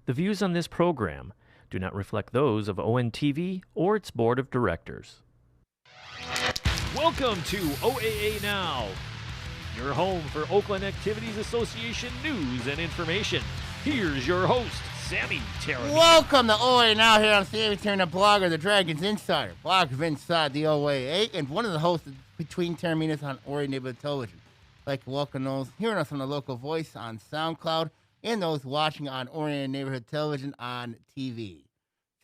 The views on this program do not reflect those of ONTV or its board of directors. Welcome to OAA Now, your home for Oakland Activities Association news and information. Here's your host, Sammy Terramini. Welcome to OAA Now here on Sammy Terramini, blogger, the Dragons Insider, blogger inside the OAA, and one of the hosts between Terraminas on Orion Neighborhood Television. I'd like to welcome those hearing us on the local voice on SoundCloud and those watching on Orion Neighborhood Television on TV.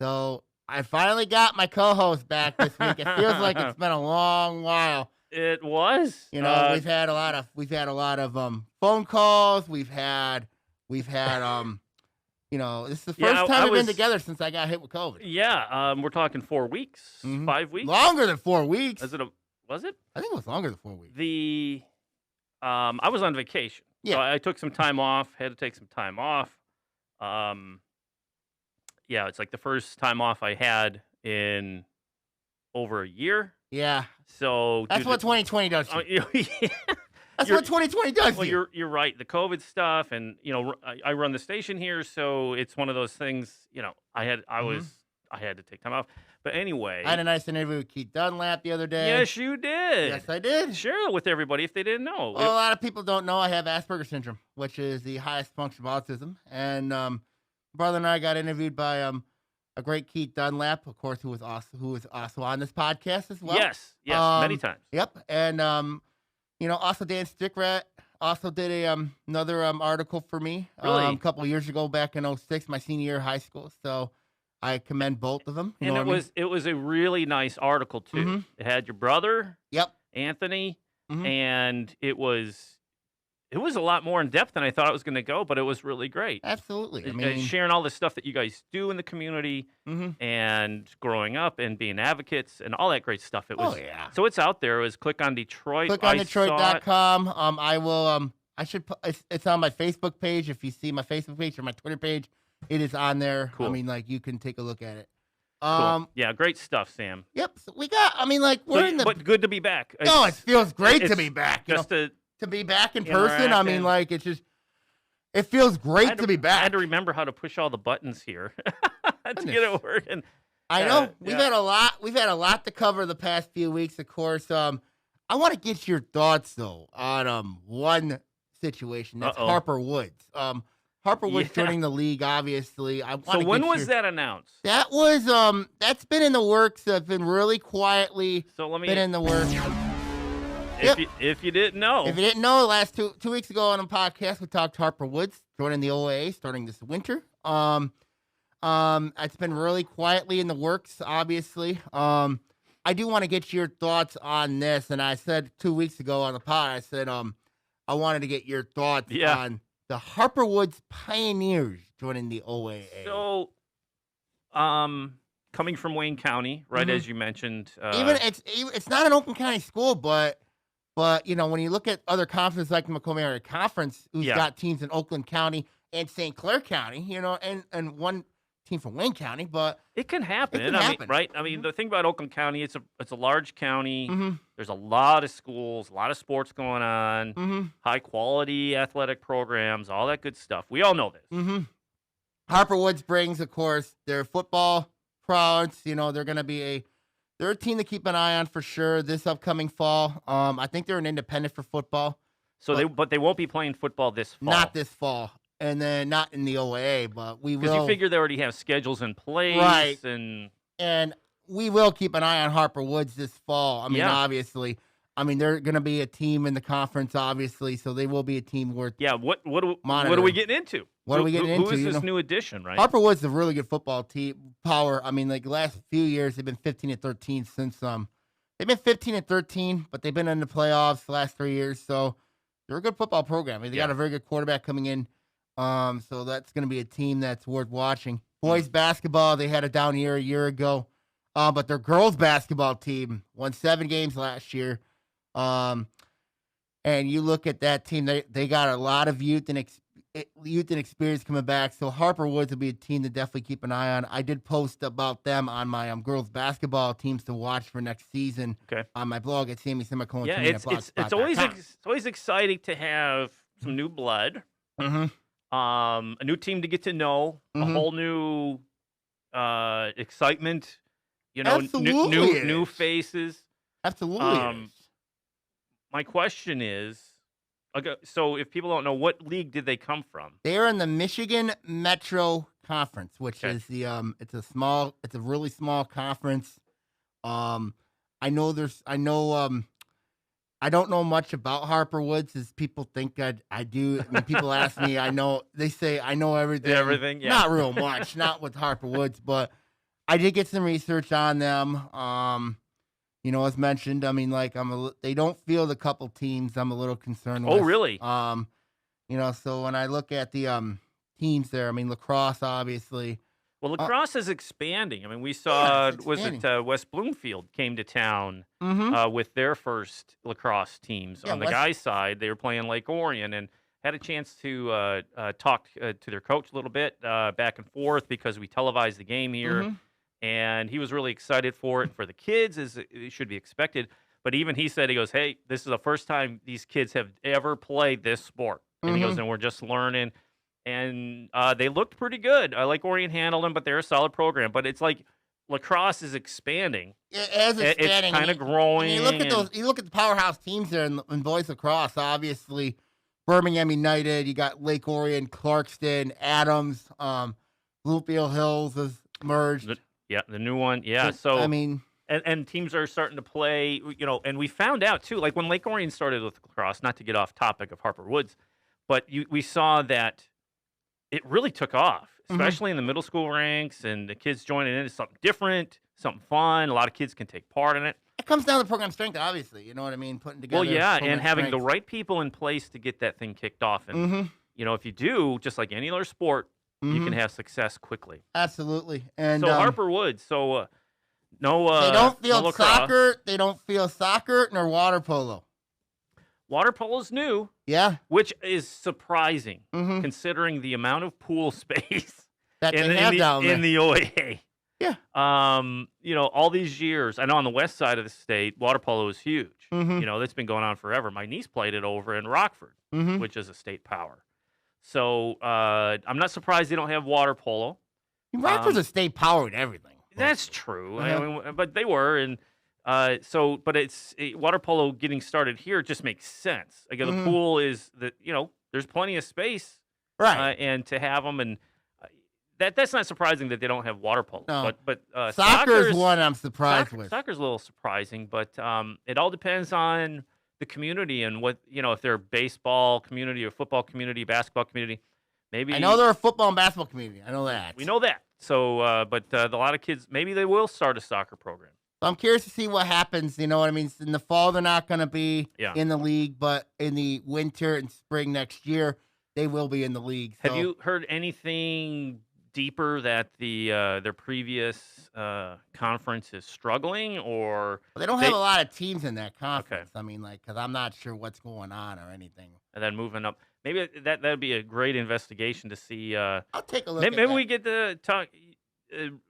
So I finally got my co-host back this week. It feels like it's been a long while. It was. You know, we've had a lot of phone calls. We've had you know, this is the first time we've been together since I got hit with COVID. Yeah, we're talking 4 weeks, 5 weeks. Longer than 4 weeks. Was it? I think it was longer than 4 weeks. I was on vacation. Yeah. So I took some time off, had to take some time off. Yeah, it's like the first time off I had in over a year. Yeah. So that's what 2020 does to you. Yeah. That's what 2020 does to you. Well, you're right. The COVID stuff, and you know, I run the station here, so it's one of those things. You know, I had to take time off. But anyway, I had a nice interview with Keith Dunlap the other day. Yes, you did. Yes, I did. Share it with everybody if they didn't know. Well, a lot of people don't know I have Asperger syndrome, which is the highest function of autism. And brother and I got interviewed by a great Keith Dunlap, of course, who was also on this podcast as well. Yes, many times. Yep, and you know, also Dan Stickrat also did another article for me Really? A couple of years ago, back in 2006, my senior year of high school. So I commend both of them. And it was a really nice article too. Mm-hmm. It had your brother, yep, Anthony, mm-hmm. and it was a lot more in depth than I thought it was going to go, but it was really great. Absolutely. I mean, sharing all the stuff that you guys do in the community and growing up and being advocates and all that great stuff. It was. Oh, yeah. So it's out there. It was Click on Detroit. Click on Detroit.com. I will. I should. It's on my Facebook page. If you see my Facebook page or my Twitter page, it is on there. Cool. I mean, like, you can take a look at it. Cool. Yeah, great stuff, Sam. Yep. So we got. I mean, like, but good to be back. No, it feels great to be back. Just to be back in person. I mean, like, it feels great to be back. I had to remember how to push all the buttons here to get it working. I know we've had a lot to cover the past few weeks. Of course, I want to get your thoughts though on one situation. That's Harper Woods. Harper Woods joining the league, obviously. So when was that announced? That was that's been in the works. It's been really quietly. Been in the works. If you didn't know. If you didn't know, last two weeks ago on a podcast, we talked Harper Woods joining the OAA starting this winter. It's been really quietly in the works, obviously. I do want to get your thoughts on this, and I said 2 weeks ago on the pod, I said I wanted to get your thoughts on the Harper Woods Pioneers joining the OAA. So, coming from Wayne County, right, as you mentioned. It's not an Oakland County school, but you know, when you look at other conferences like the Macomb Area Conference, who's got teams in Oakland County and St. Clair County, you know, and one team from Wayne County, but it can happen. Right? I mean, the thing about Oakland County, it's a large county. There's a lot of schools, a lot of sports going on, high quality athletic programs, all that good stuff. We all know this. Harper Woods brings, of course, their football prowess. You know, they're a team to keep an eye on for sure this upcoming fall. I think they're an independent for football. So they won't be playing football this fall. Not this fall. And then not in the OAA, but we will. Because you figure they already have schedules in place. Right. And we will keep an eye on Harper Woods this fall. I mean, obviously. I mean, they're going to be a team in the conference, obviously, so they will be a team worth what are we getting into? What are we getting into? Who is this new addition, right? Harper Woods is a really good football team. I mean, like, the last few years, they've been 15-13 since they've been 15-13, but they've been in the playoffs the last 3 years, so they're a good football program. I mean, they got a very good quarterback coming in, so that's going to be a team that's worth watching. Boys basketball, they had a down year a year ago, but their girls basketball team won 7 games last year. And you look at that team, they got a lot of youth and experience coming back. So Harper Woods will be a team to definitely keep an eye on. I did post about them on my girls basketball teams to watch for next season on my blog at Sammy Semicolon. Yeah, it's always exciting to have some new blood. a new team to get to know, a whole new excitement. Absolutely new faces. Absolutely. My question is, so if people don't know, what league did they come from? They're in the Michigan Metro Conference, which is the it's a really small conference. I don't know much about Harper Woods as people think I do. I mean, people ask me, they say I know everything. Everything, yeah. Not real much, not with Harper Woods, but I did get some research on them. As mentioned, I mean, like they don't field a couple teams I'm a little concerned with. Oh, really? So when I look at the teams there, I mean, Lacrosse, obviously. Well, Lacrosse is expanding. I mean, we saw, West Bloomfield came to town with their first Lacrosse teams. On the guys' side, they were playing Lake Orion and had a chance to talk to their coach a little bit back and forth because we televised the game here. And he was really excited for it. For the kids, as it should be expected. But even he said, he goes, hey, this is the first time these kids have ever played this sport. And he goes, and we're just learning. And they looked pretty good. I like Orion handled them, but they're a solid program. But it's like lacrosse is expanding. It's expanding. It's kind of growing. You look at those. You look at the powerhouse teams there in boys lacrosse. Obviously, Birmingham United. You got Lake Orion, Clarkston, Adams, Bluefield Hills has merged. The new one. Yeah. So I mean. And teams are starting to play, and we found out, too, like when Lake Orion started with lacrosse, not to get off topic of Harper Woods, but we saw that it really took off, especially in the middle school ranks, and the kids joining in. It's something different, something fun. A lot of kids can take part in it. It comes down to program strength, obviously. You know what I mean? Putting together. Well, yeah, and having the right people in place to get that thing kicked off. And, if you do, just like any other sport, you can have success quickly. Absolutely. And so Harper Woods, no, they don't field no soccer. They don't field soccer nor water polo. Water polo's new. Yeah. Which is surprising, considering the amount of pool space that they have down there in the OAA. Yeah. All these years, I know on the west side of the state, water polo is huge. That's been going on forever. My niece played it over in Rockford, which is a state power. So I'm not surprised they don't have water polo. Rockford's a state power in everything. That's true. I mean, but they were, and but it's water polo getting started here just makes sense. Like the pool is there's plenty of space, right? And to have them, and that's not surprising that they don't have water polo. No. But soccer's one I'm surprised with. Soccer's a little surprising, but it all depends on the community and what if they're a baseball community or football community, basketball community. Maybe I know they're a football and basketball community. I know that. We know that. So, but a lot of kids, maybe they will start a soccer program. So I'm curious to see what happens. You know what I mean? In the fall, they're not going to be in the league, but in the winter and spring next year, they will be in the league. So. Have you heard anything deeper that their previous conference is struggling, or they don't have a lot of teams in that conference? Okay. I mean, because I'm not sure what's going on or anything. And then moving up. Maybe that'd be a great investigation to see. I'll take a look. Maybe we get to talk,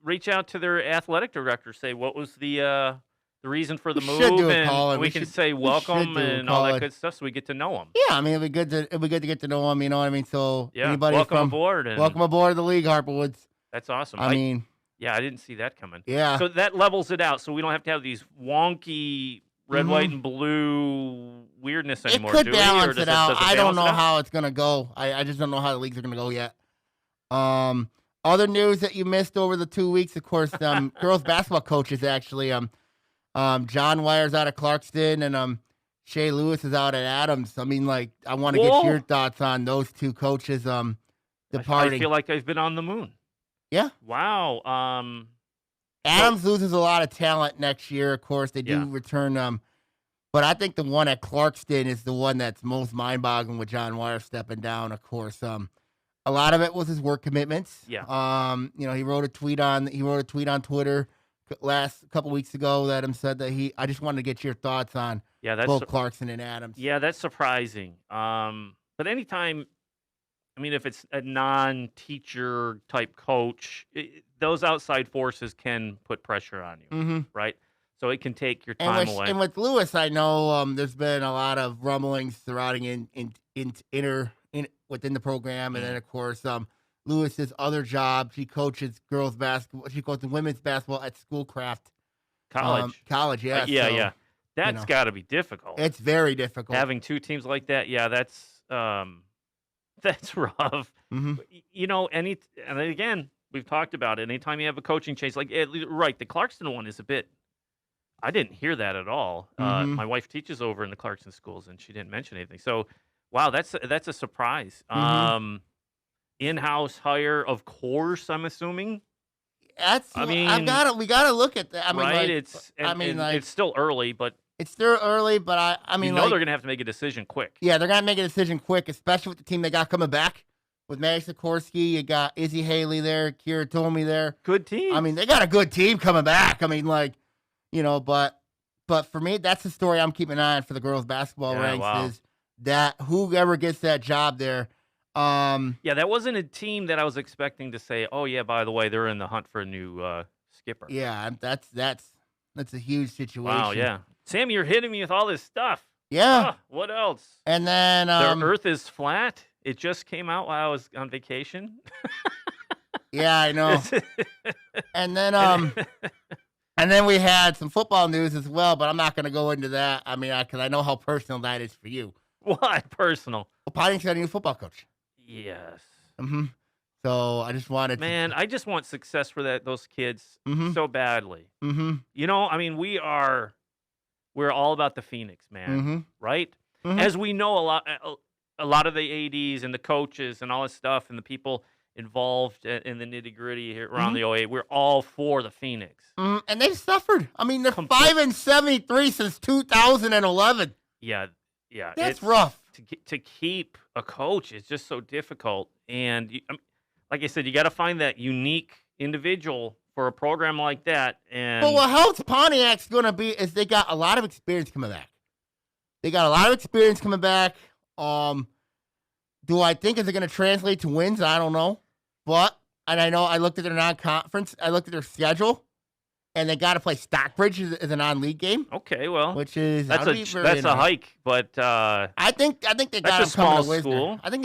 reach out to their athletic director, say what was the reason for the move, and we can say welcome and all that good stuff, so we get to know them. Yeah, I mean it'd be good to get to know them. You know what I mean? So anybody welcome aboard the league, Harper Woods. That's awesome. I mean, I didn't see that coming. Yeah. So that levels it out, so we don't have to have these wonky red, white, and blue weirdness anymore. It could balance it out. I don't know how it's going to go. I just don't know how the leagues are going to go yet. Other news that you missed over the 2 weeks, of course, girls basketball coaches actually. John Wire's out of Clarkston, and Shay Lewis is out at Adams. I mean, like, I want to get your thoughts on those two coaches departing. I feel like I've been on the moon. Yeah. Wow. Adams loses a lot of talent next year. Of course, they do return. But I think the one at Clarkston is the one that's most mind-boggling with John Wire stepping down. Of course, a lot of it was his work commitments. Yeah. He wrote a tweet on Twitter last couple weeks ago that said that I just wanted to get your thoughts on both Clarkson and Adams. Yeah, that's surprising. But anytime, I mean, if it's a non-teacher type coach, those outside forces can put pressure on you, right? So it can take your time away. And with Lewis, I know there's been a lot of rumblings surrounding within the program, and then of course Lewis's other job, she coaches girls basketball. She coaches women's basketball at Schoolcraft College. Yeah, Yeah. That's got to be difficult. It's very difficult having two teams like that. Yeah, that's rough. Mm-hmm. And again, we've talked about it. Anytime you have a coaching change, right, the Clarkston one is a bit. I didn't hear that at all. Mm-hmm. My wife teaches over in the Clarkston schools, and she didn't mention anything. So, wow, that's a surprise. Mm-hmm. In-house hire, of course. I'm assuming. We gotta look at that. Right? It's still early, but it's still early. But they're gonna have to make a decision quick. Yeah, they're gonna make a decision quick, especially with the team they got coming back. With Maddie Sikorsky, you got Izzy Haley there, Kira Tomey there. Good team. They got a good team coming back. But for me, that's the story I'm keeping an eye on for the girls' basketball ranks. Wow. Is that whoever gets that job there. That wasn't a team that I was expecting to say, oh, yeah, by the way, they're in the hunt for a new skipper. Yeah, that's a huge situation. Wow, yeah. Sam, you're hitting me with all this stuff. Yeah. What else? And then the Earth is flat. It just came out while I was on vacation. Yeah, I know. And then we had some football news as well, but I'm not going to go into that. Because I know how personal that is for you. What personal? Well, Potting's got a new football coach. Yes. Mm-hmm. So I just wanted I just want success for those kids so badly. Mm-hmm. We're all about the Phoenix, man, right? Mm-hmm. As we know, a lot of the ADs and the coaches and all this stuff and the people involved in the nitty-gritty here around the OAA, we're all for the Phoenix. And they've suffered. They're 5-73 since 2011. Yeah. That's rough. To keep a coach is just so difficult. And like I said, you got to find that unique individual for a program like that. And what helps Pontiac's going to be is they got a lot of experience coming back. Do I think is it going to translate to wins? I don't know. And I know I looked at their non-conference. I looked at their schedule. And they got to play Stockbridge as a non-league game. Okay, well, which is that's a hike, but I think they got them coming to Wisner. School. I think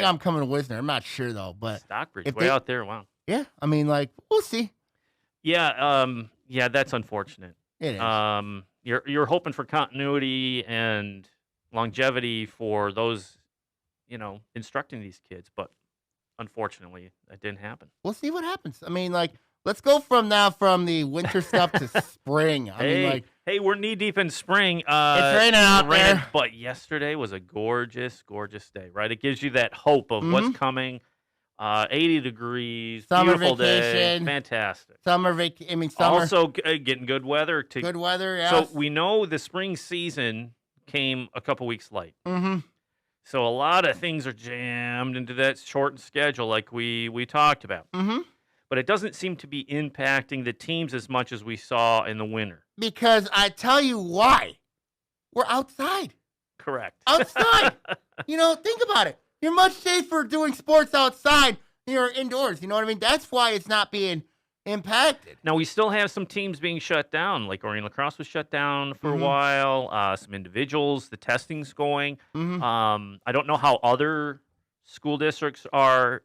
I'm coming to Wisner. I'm not sure though, but Stockbridge way out there. Wow. Yeah, we'll see. Yeah, that's unfortunate. It is. You're hoping for continuity and longevity for those, instructing these kids, but unfortunately, that didn't happen. We'll see what happens. Let's go from the winter stuff to spring. We're knee deep in spring. It's raining out there. But yesterday was a gorgeous, gorgeous day, right? It gives you that hope of what's coming. 80 degrees, summer beautiful vacation, day, fantastic. Summer. Also getting good weather. Good weather, yeah. So we know the spring season came a couple weeks late. Mm-hmm. So a lot of things are jammed into that shortened schedule like we talked about. Mm-hmm. But it doesn't seem to be impacting the teams as much as we saw in the winter. Because I tell you why. We're outside. Correct. Outside. Think about it. You're much safer doing sports outside than you're indoors. You know what I mean? That's why it's not being impacted. Now, we still have some teams being shut down. Like Orion Lacrosse was shut down for a while. Some individuals, the testing's going. Mm-hmm. I don't know how other school districts are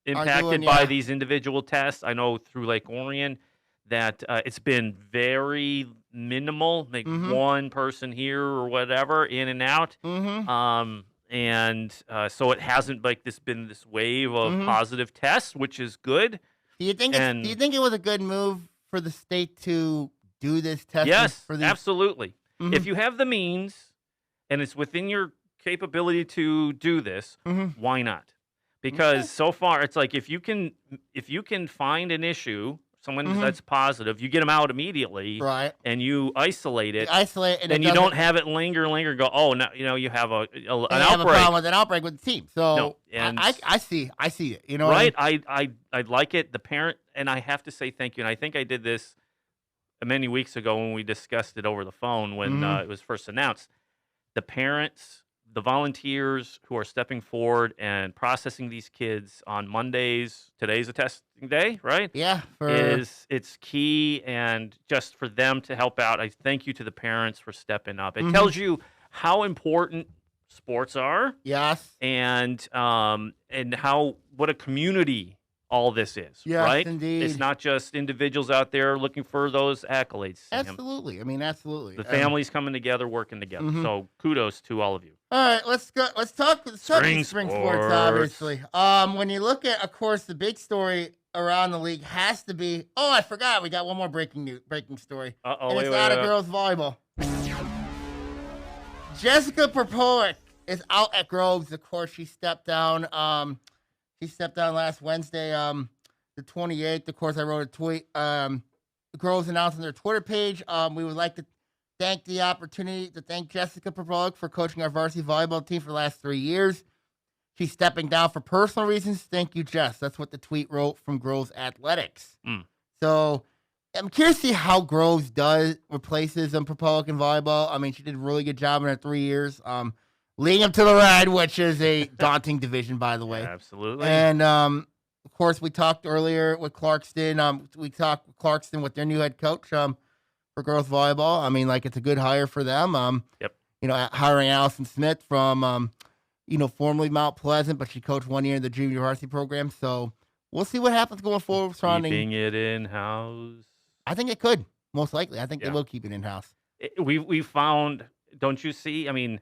impacted by these individual tests. I know through Lake Orion that it's been very minimal, like one person here or whatever, in and out. So it hasn't been this wave of positive tests, which is good. Do you think it was a good move for the state to do this testing? Yes, absolutely. If you have the means and it's within your capability to do this, why not? Because so far it's like if you can find an issue, someone that's positive, you get them out immediately, right? And you isolate it. And you don't have it linger. Go, oh, no, you have an outbreak. Have a problem with an outbreak with the team. So no, and I see it. You know, right? I like it. The parent, and I have to say thank you. And I think I did this many weeks ago when we discussed it over the phone when it was first announced. The parents, the volunteers who are stepping forward and processing these kids on Mondays. Today's a testing day, right? Yeah. It's key, and just for them to help out, I thank you to the parents for stepping up. It tells you how important sports are. Yes. And what a community all this is, yes, right? Indeed. It's not just individuals out there looking for those accolades. Sam. Absolutely. I mean, absolutely. The families coming together, working together. Mm-hmm. So kudos to all of you. All right, let's go. Let's talk spring sports. Obviously, when you look at, of course, the big story around the league has to be. Oh, I forgot. We got one more breaking story. Uh-oh, and it's out of girls volleyball. Jessica Perpovic is out at Groves. Of course, she stepped down. She stepped down last Wednesday, the 28th. Of course, I wrote a tweet. Groves announced on their Twitter page. We would like to thank Jessica Perpovic for coaching our varsity volleyball team for the last 3 years. She's stepping down for personal reasons. Thank you, Jess. That's what the tweet wrote from Groves Athletics. So I'm curious to see how Groves replaces Perpovic in volleyball. I mean, she did a really good job in her 3 years. Leading up to the Red, which is a daunting division, by the way. Yeah, absolutely. And, of course, we talked earlier with Clarkston. We talked with Clarkston with their new head coach for girls volleyball. I mean, like, it's a good hire for them. Yep. Hiring Allison Smith from, formerly Mount Pleasant, but she coached 1 year in the junior varsity program. So we'll see what happens going forward. Keeping it in-house. I think it could, most likely. I think they will keep it in-house. We found, don't you see? I mean,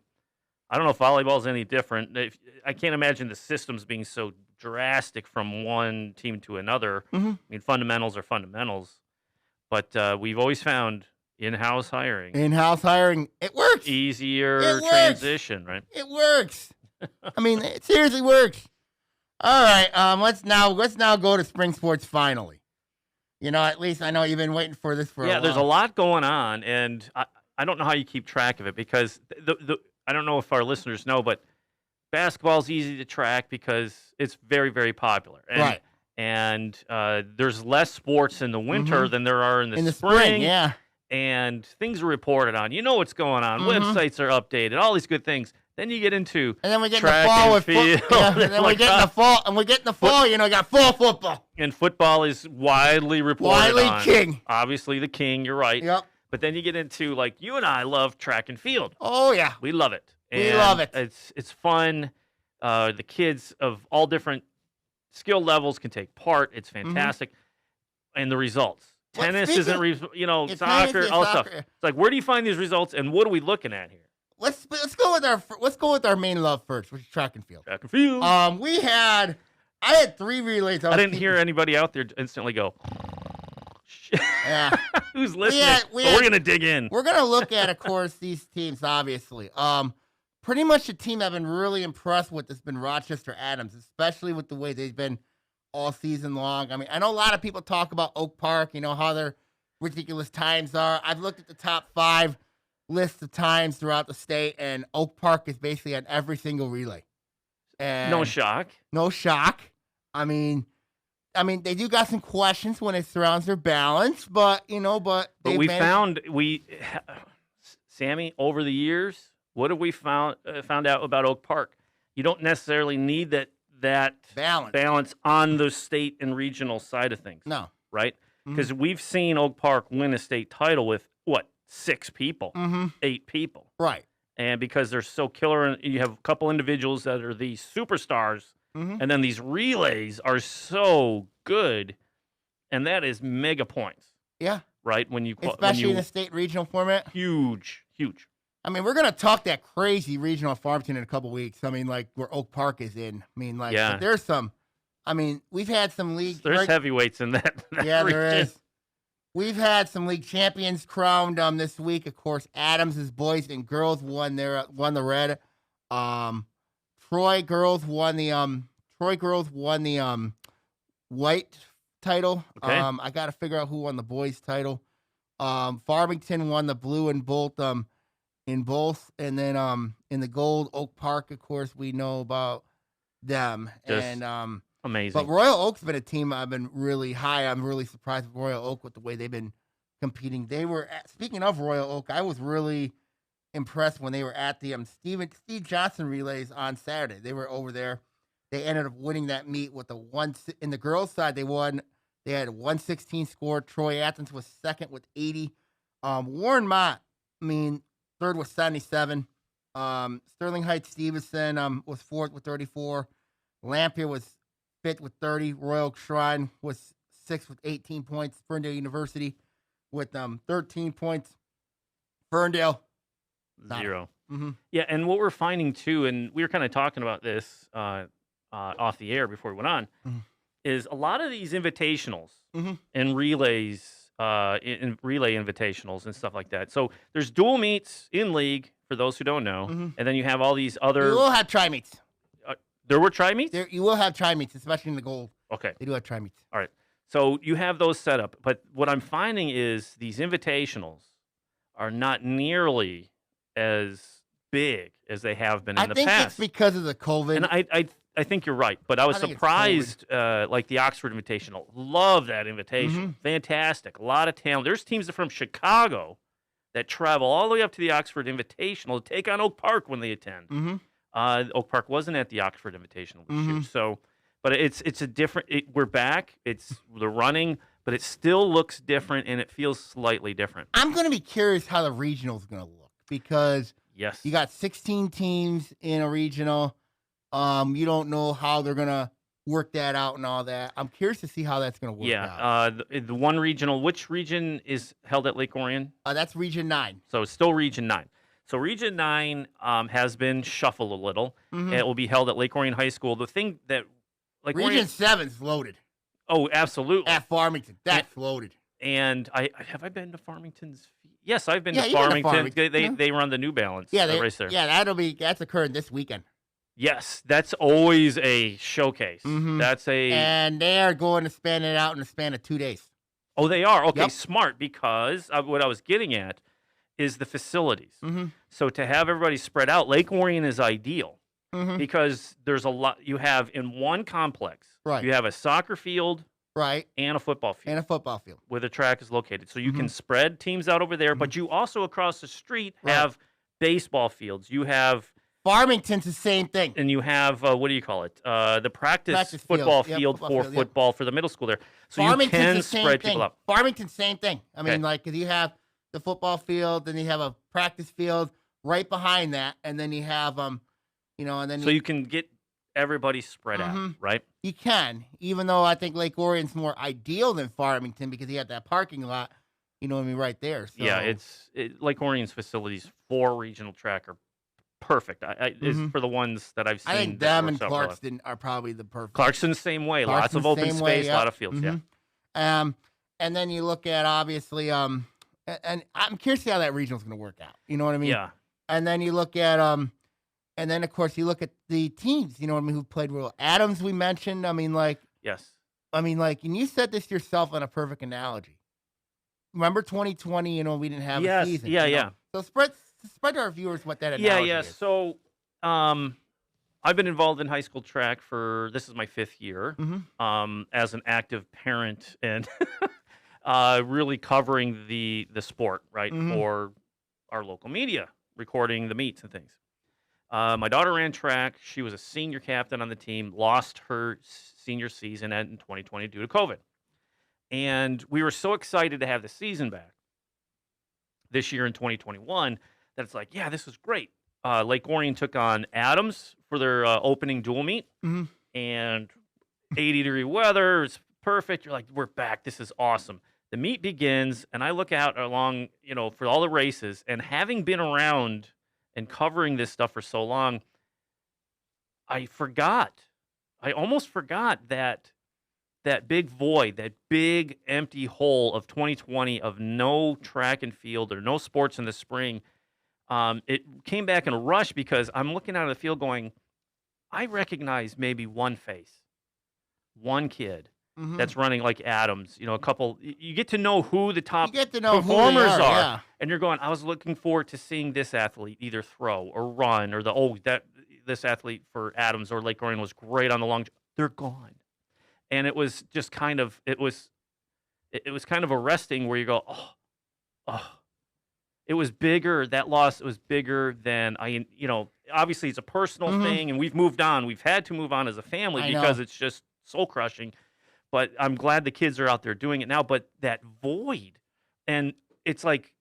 I don't know if volleyball is any different. I can't imagine the systems being so drastic from one team to another. Mm-hmm. I mean, fundamentals are fundamentals. But we've always found in-house hiring. It works. Easier transition, right? It works. I mean, it seriously works. All right, let's now go to spring sports finally. At least I know you've been waiting for this for a while. Yeah, there's a lot going on, and I don't know how you keep track of it because I don't know if our listeners know, but basketball is easy to track because it's very, very popular. Right. And there's less sports in the winter than there are in the spring. Yeah. And things are reported on. You know what's going on. Websites are updated. All these good things. Then you get into and then we get track in the fall with football. Yeah, and then we get in the fall, and we get in the fall. Got fall football. And football is widely reported on. King. Obviously the king. You're right. Yep. But then you get into, like, you and I love track and field. Oh yeah, we love it. We love it. It's fun. The kids of all different skill levels can take part. It's fantastic. And the results. Tennis isn't, soccer, all stuff. It's like, where do you find these results, and what are we looking at here? Let's go with our main love first, which is track and field. Track and field. I had 3 relays. I didn't hear anybody out there instantly go. Yeah. Who's listening? We're gonna dig in. We're gonna look at, of course, these teams. Obviously, pretty much the team I've been really impressed with has been Rochester Adams, especially with the way they've been all season long. I mean, I know a lot of people talk about Oak Park, how their ridiculous times are. I've looked at the top 5 lists of times throughout the state, and Oak Park is basically on every single relay. And no shock. I mean, they do got some questions when it surrounds their balance, but we found Sammy, over the years, what have we found out about Oak Park? You don't necessarily need that balance on the state and regional side of things. No. Right? Because we've seen Oak Park win a state title with, 6 people, 8 people. Right. And because they're so killer, and you have a couple individuals that are these superstars, and then these relays are so good, and that is mega points. Yeah. Right? Especially in the state regional format. Huge. I mean, we're going to talk that crazy regional Farmington in a couple weeks. I mean, like, where Oak Park is in. I mean, like, there's some, we've had some league. There's heavyweights in that yeah, region. There is. We've had some league champions crowned this week. Of course, Adams' boys and girls won the red. Troy girls won the white title. Okay. I got to figure out who won the boys title. Farmington won the blue and both in both, and then in the gold, Oak Park, of course, we know about them. Amazing. But Royal Oak's been a team I've been really high. I'm really surprised with Royal Oak with the way they've been competing. Speaking of Royal Oak, I was really impressed when they were at the Steve Johnson Relays on Saturday. They were over there. They ended up winning that meet with in the girls' side. They won. They had a 116 score. Troy Athens was second with 80. Warren Mott, third with 77. Sterling Heights Stevenson was fourth with 34. Lampier was fifth with 30. Royal Shrine was sixth with 18 points. Ferndale University with 13 points. Ferndale 0. Mm-hmm. Yeah, and what we're finding too, and we were kind of talking about this off the air before we went on, is a lot of these invitationals and relays, in relay invitationals and stuff like that. So there's dual meets in league for those who don't know, and then you have all these other. You will have tri meets. There were tri meets. You will have tri meets, especially in the gold. Okay, they do have tri meets. All right, so you have those set up, but what I'm finding is these invitationals are not nearly as big as they have been in the past. I think it's because of the COVID. And I think you're right, but I was surprised, like the Oxford Invitational. Love that invitation. Fantastic. A lot of talent. There's teams from Chicago that travel all the way up to the Oxford Invitational to take on Oak Park when they attend. Oak Park wasn't at the Oxford Invitational this year. So, but it's a different, we're back. It's the running, but it still looks different and it feels slightly different. I'm going to be curious how the regional is going to look because you got 16 teams in a regional. You don't know how they're going to work that out and all that. I'm curious to see how that's going to work out. The one regional, which region is held at Lake Orion? That's Region 9. So it's still Region 9. So Region 9 has been shuffled a little. And it will be held at Lake Orion High School. The thing that, like Region 7's loaded. Oh, absolutely. At Farmington. That's loaded. And have I been to Farmington's? Yes, I've been to Farmington. They run the New Balance race there. Yeah, that's occurring this weekend. Yes, that's always a showcase. And they are going to span it out in a span of 2 days. Oh, they are? Okay, smart, because what I was getting at is the facilities. So to have everybody spread out, Lake Orion is ideal because there's a lot. You have in one complex, you have a soccer field and a football field. Where the track is located. So you can spread teams out over there, but you also across the street have baseball fields. You have Farmington's the same thing. And you have, what do you call it? The practice football field for football for the middle school there. So you can spread people out. Farmington's same thing. I mean, like, because you have the football field, then you have a practice field right behind that, and then you have, and then... So you can get everybody spread out, right? You can, even though I think Lake Orion's more ideal than Farmington because you have that parking lot, right there. So. Yeah, Lake Orion's facilities for regional track are perfect. For the ones that I've seen. I think them and Clarkston are probably the perfect. Clarkston's same way. Lots of open space, a lot of fields. And then you look at obviously, and I'm curious to see how that regional's going to work out. You know what I mean? Yeah. And then you look at and then of course you look at the teams. You know what I mean? Who played real Adams? We mentioned. I mean, like. Yes. I mean, like, and you said this yourself on a perfect analogy. Remember 2020? We didn't have a season. Yeah. So spread to our viewers what that analogy is. So, I've been involved in high school track this is my 5th year, as an active parent and really covering the sport, right, for our local media, recording the meets and things. My daughter ran track. She was a senior captain on the team, lost her senior season in 2020 due to COVID. And we were so excited to have the season back this year in 2021 that it's like, yeah, this is great. Lake Orion took on Adams for their opening dual meet, and 80-degree weather is perfect. You're like, we're back. This is awesome. The meet begins, and I look out along, for all the races, and having been around and covering this stuff for so long, I almost forgot that big void, that big empty hole of 2020 of no track and field or no sports in the spring. It came back in a rush because I'm looking out of the field going, I recognize maybe one face, one kid that's running like Adams. A couple. You get to know who the top performers are, and you're going, I was looking forward to seeing this athlete either throw or run or this athlete for Adams or Lake Orion was great on the long. They're gone. And it was just kind of it was kind of arresting where you go, oh, it was bigger. That loss was bigger than obviously it's a personal thing, and we've moved on. We've had to move on as a family because it's just soul crushing. But I'm glad the kids are out there doing it now. But that void, and it's like,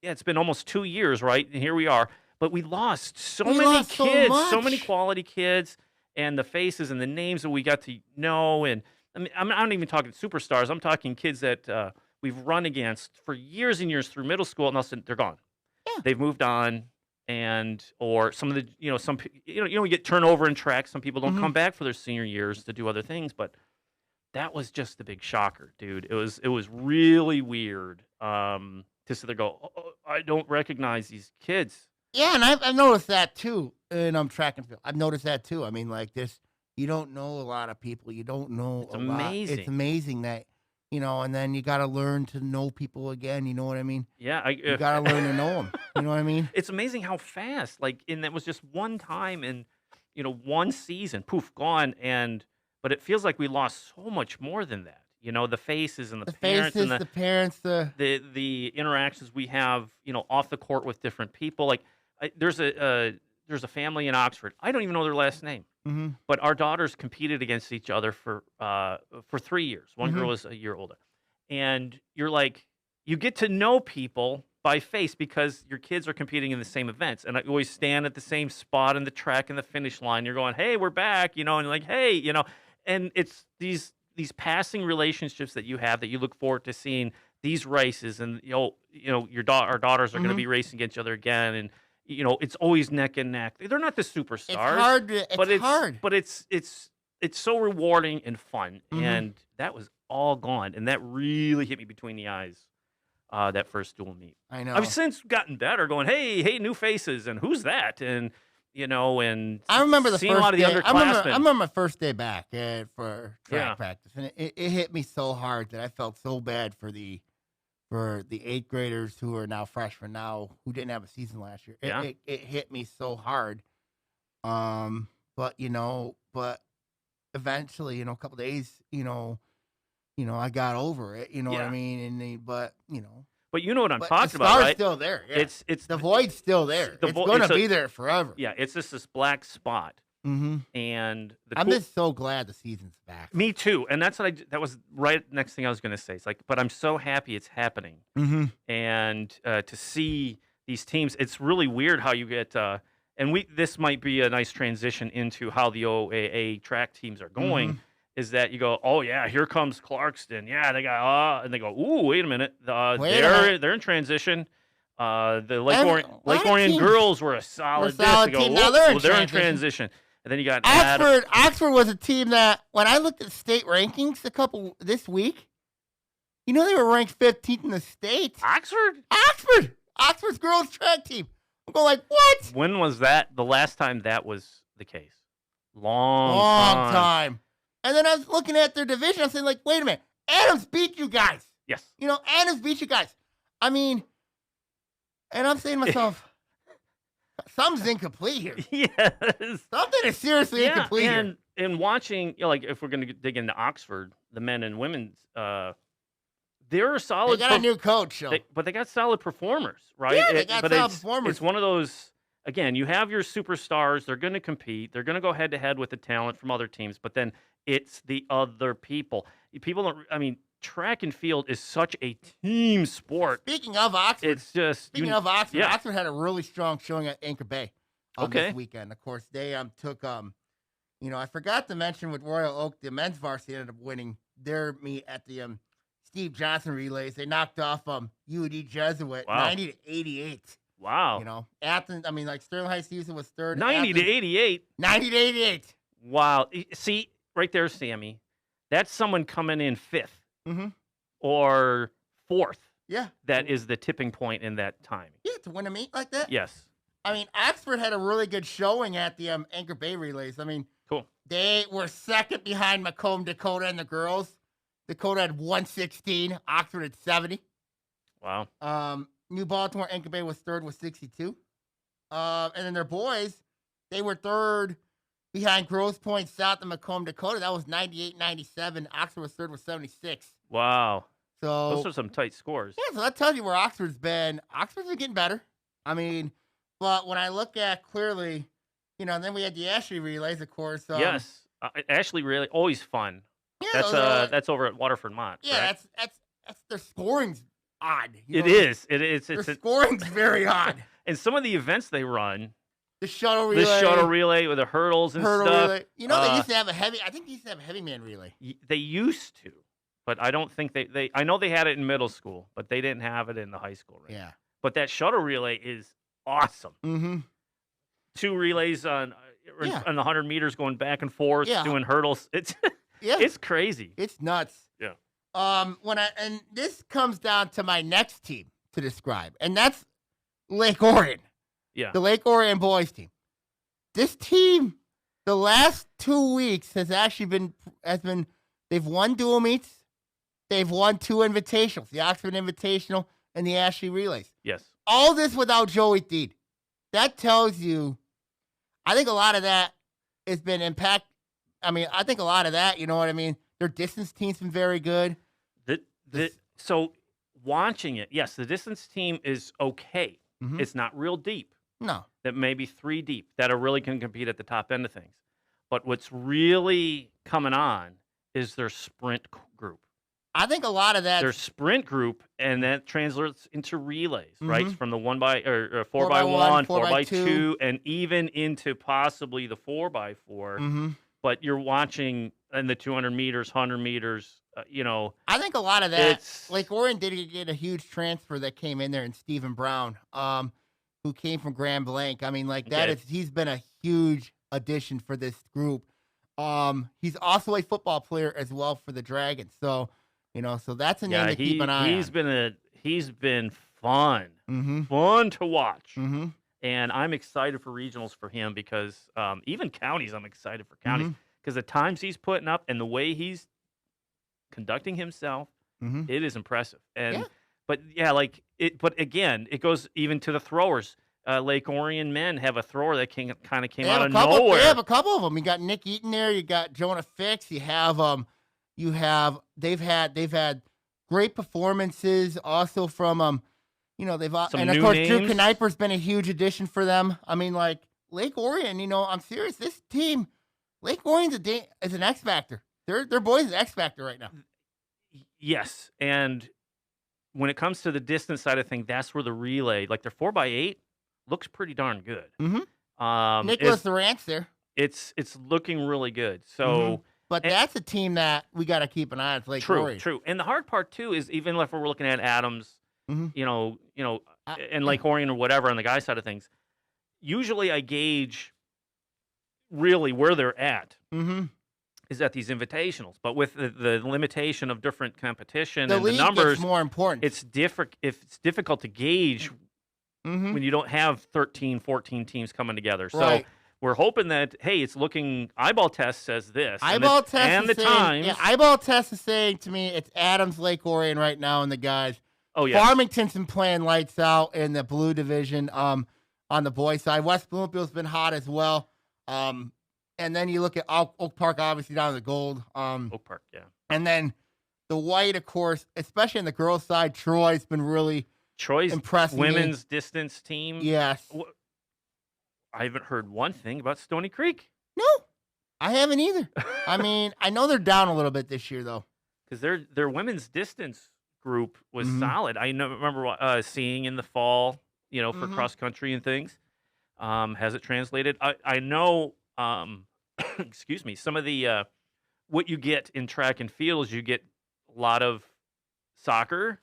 yeah, it's been almost 2 years, right? And here we are. but we lost so We many lost so kids, so much. many quality kids, and the faces and the names that we got to know. And I mean, I'm not even talking superstars. I'm talking kids that we've run against for years and years through middle school, and all of a sudden they're gone. Yeah. They've moved on, or some of the we get turnover in track. Some people don't come back for their senior years to do other things, but that was just the big shocker, dude. It was really weird to sit there and go, oh, I don't recognize these kids. Yeah, and I've noticed that too in track and field. I've noticed that too. I mean, like this, you don't know a lot of people. You don't know It's a amazing. lot. It's amazing that, and then you got to learn to know people again. You know what I mean? Yeah. You got to learn to know them. You know what I mean? It's amazing how fast, and that was just one time in, one season, poof, gone. But it feels like we lost so much more than that. The faces and the parents faces, and the parents, the interactions we have, off the court with different people. Like there's a family in Oxford. I don't even know their last name, but our daughters competed against each other for 3 years. One girl was a year older, and you get to know people by face because your kids are competing in the same events, and I always stand at the same spot in the track and the finish line. You're going, hey, we're back, and like, hey, and it's these passing relationships that you have that you look forward to seeing these races, and our daughters are going to be racing against each other again, and it's always neck and neck. They're not the superstars. It's hard. But it's so rewarding and fun, and that was all gone, and that really hit me between the eyes. That first dual meet. I know. I've since gotten better, going, hey, new faces, and who's that, and and I remember seeing a lot of the underclassmen. I remember my first day back for track practice, and it hit me so hard that I felt so bad for the 8th graders who are now freshmen now who didn't have a season last year. It hit me so hard. But eventually, a couple days, I got over it. You know what I mean? But you know what I'm talking about, right? The star's still there. Yeah. It's the void's still there. It's going to be there forever. Yeah, it's just this black spot. And I'm just so glad the season's back. Me too. And that was right next thing I was going to say. It's like, but I'm so happy it's happening. And to see these teams, it's really weird how you get. This might be a nice transition into how the OAA track teams are going. Is that you go, oh yeah, here comes Clarkston. Yeah, they got and they go, ooh, wait a minute. They're in transition. The Lake Orion girls were a solid team. Now they're in transition. And then you got Oxford. Oxford was a team that when I looked at state rankings this week, they were ranked 15th in the state. Oxford's girls track team. I'm going like, what? When was that? The last time that was the case? Long time. And then I was looking at their division. I'm saying, like, wait a minute. Adams beat you guys. Yes. Adams beat you guys. I mean, and I'm saying to myself, something's incomplete here. Yes. Something is seriously incomplete here. And watching, if we're going to dig into Oxford, the men and women's, they're solid. They got a new coach, but they got solid performers, right? Yeah, they got solid performers. It's one of those. Again, you have your superstars. They're going to compete. They're going to go head to head with the talent from other teams. But then it's the other people. Track and field is such a team sport. Speaking of Oxford, Oxford, Oxford had a really strong showing at Anchor Bay this weekend. Of course, they took I forgot to mention with Royal Oak, the men's varsity ended up winning their meet at the Steve Johnson Relays. They knocked off UD Jesuit 90-88. Wow. Athens, Sterling Heights Houston was third. 90-88. 90-88. Wow. See, right there, Sammy, that's someone coming in fifth or fourth. Yeah. That is the tipping point in that time. Yeah, to win a meet like that? Yes. Oxford had a really good showing at the Anchor Bay Relays. Cool. They were second behind Macomb, Dakota, and the girls. Dakota had 116. Oxford had 70. Wow. New Baltimore, Anchor Bay was third with 62. And then their boys, they were third behind Grosse Pointe South and Macomb, Dakota. That was 98-97. Oxford was third with 76. Wow. So those are some tight scores. Yeah, so that tells you where Oxford's been. Oxford's been getting better. But when I look at clearly, then we had the Ashrae Relays, of course. Yes. Ashrae Relays, always fun. Yeah, that's over at Waterford Mott. Yeah, that's their scoring's odd. It is. Their scoring's very odd. And some of the events they run, the shuttle relay, with the hurdles and stuff. Relay. You know, they used to have I think they used to have a heavy man relay. They used to, but I don't think I know they had it in middle school, but they didn't have it in the high school. Right? Yeah. But that shuttle relay is awesome. Mm-hmm. 2 relays on the 100 meters going back and forth, doing hurdles. It's it's crazy. It's nuts. Yeah. And this comes down to my next team to describe, and that's Lake Orion. Yeah. The Lake Orion boys team. This team, the last 2 weeks has actually been they've won dual meets, they've won 2 invitationals, the Oxford Invitational and the Ashrae Relays. Yes. All this without Joey Deed. That tells you, I think a lot of that has been impact. I mean, I think a lot of that, you know what I mean? Their distance team's been very good. So watching it, yes, the distance team is okay. Mm-hmm. It's not real deep. No. That maybe 3 deep that are really can compete at the top end of things. But what's really coming on is their sprint group. I think a lot of that. Their sprint group, and that translates into relays, right? From the 4x1, 4x2, and even into possibly the 4x4. Mm-hmm. But you're watching in the 200 meters, 100 meters, I think a lot of that. Lake Orion did get a huge transfer that came in there, and Stephen Brown, who came from Grand Blanc. I mean, he's been a huge addition for this group. He's also a football player as well for the Dragons. So, so that's a name to keep an eye on. He's been fun, fun to watch. Mm-hmm. And I'm excited for regionals for him because even counties, I'm excited for counties because the times he's putting up and the way he's conducting himself, it is impressive. And but again, it goes even to the throwers. Lake Orion men have a thrower that kind of came out of nowhere. They have a couple of them. You got Nick Eaton there. You got Jonah Fix. They've had great performances also from and of course names. Drew Kniper's been a huge addition for them. I mean, like Lake Orion, I'm serious. This team, Lake Orion's is an X factor. Their boys is X factor right now. Yes, and when it comes to the distance side of things, that's where the relay, like their 4x8, looks pretty darn good. Mm-hmm. Nicholas Durant's there. It's looking really good. So, but that's a team that we got to keep an eye on. Lake Orion. True. And the hard part too is even if we're looking at Adams, and Lake Orion or whatever on the guy side of things, usually I gauge really where they're at. Is at these invitationals, but with the limitation of different competition and the numbers, gets more important. It's difficult to gauge when you don't have 13, 14 teams coming together. So we're hoping that it's looking. Eyeball Test says this. Eyeball Test and the times. Yeah, Eyeball Test is saying to me it's Adams, Lake Orion right now, and the guys. Oh yeah, Farmington's been playing lights out in the blue division. On the boys' side, West Bloomfield's been hot as well. And then you look at Oak Park, obviously down to the gold. Oak Park, yeah. And then the white, of course, especially on the girls' side, Troy's been really impressive. Women's distance team. Yes. I haven't heard one thing about Stony Creek. No, I haven't either. I mean, I know they're down a little bit this year, though. Because their women's distance group was solid. I remember seeing in the fall, for cross-country and things. Has it translated? I know... excuse me, some of the what you get in track and field is you get a lot of soccer.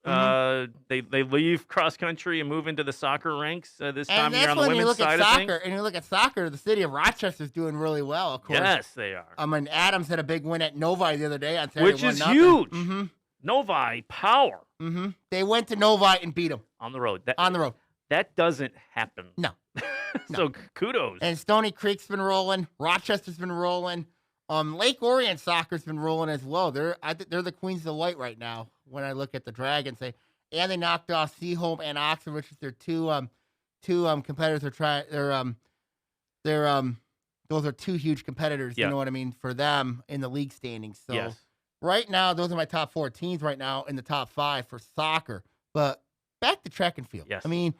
They leave cross country and move into the soccer ranks this time of year on the women's side of things. And you look at soccer, the city of Rochester's doing really well, of course. Yes, they are. I mean, Adams had a big win at Novi the other day on Saturday, which is huge. Novi power. They went to Novi and beat them on the road. That doesn't happen. No. So kudos. And Stony Creek's been rolling. Rochester's been rolling. Lake Orion soccer's been rolling as well. They're the queens of the white right now. When I look at the Dragons, and they knocked off Seaholm and Oxford, which is their two competitors. Those are two huge competitors. You know what I mean, for them in the league standings. So right now, those are my top 4 teams right now in the top 5 for soccer. But back to track and field. Yes. I mean.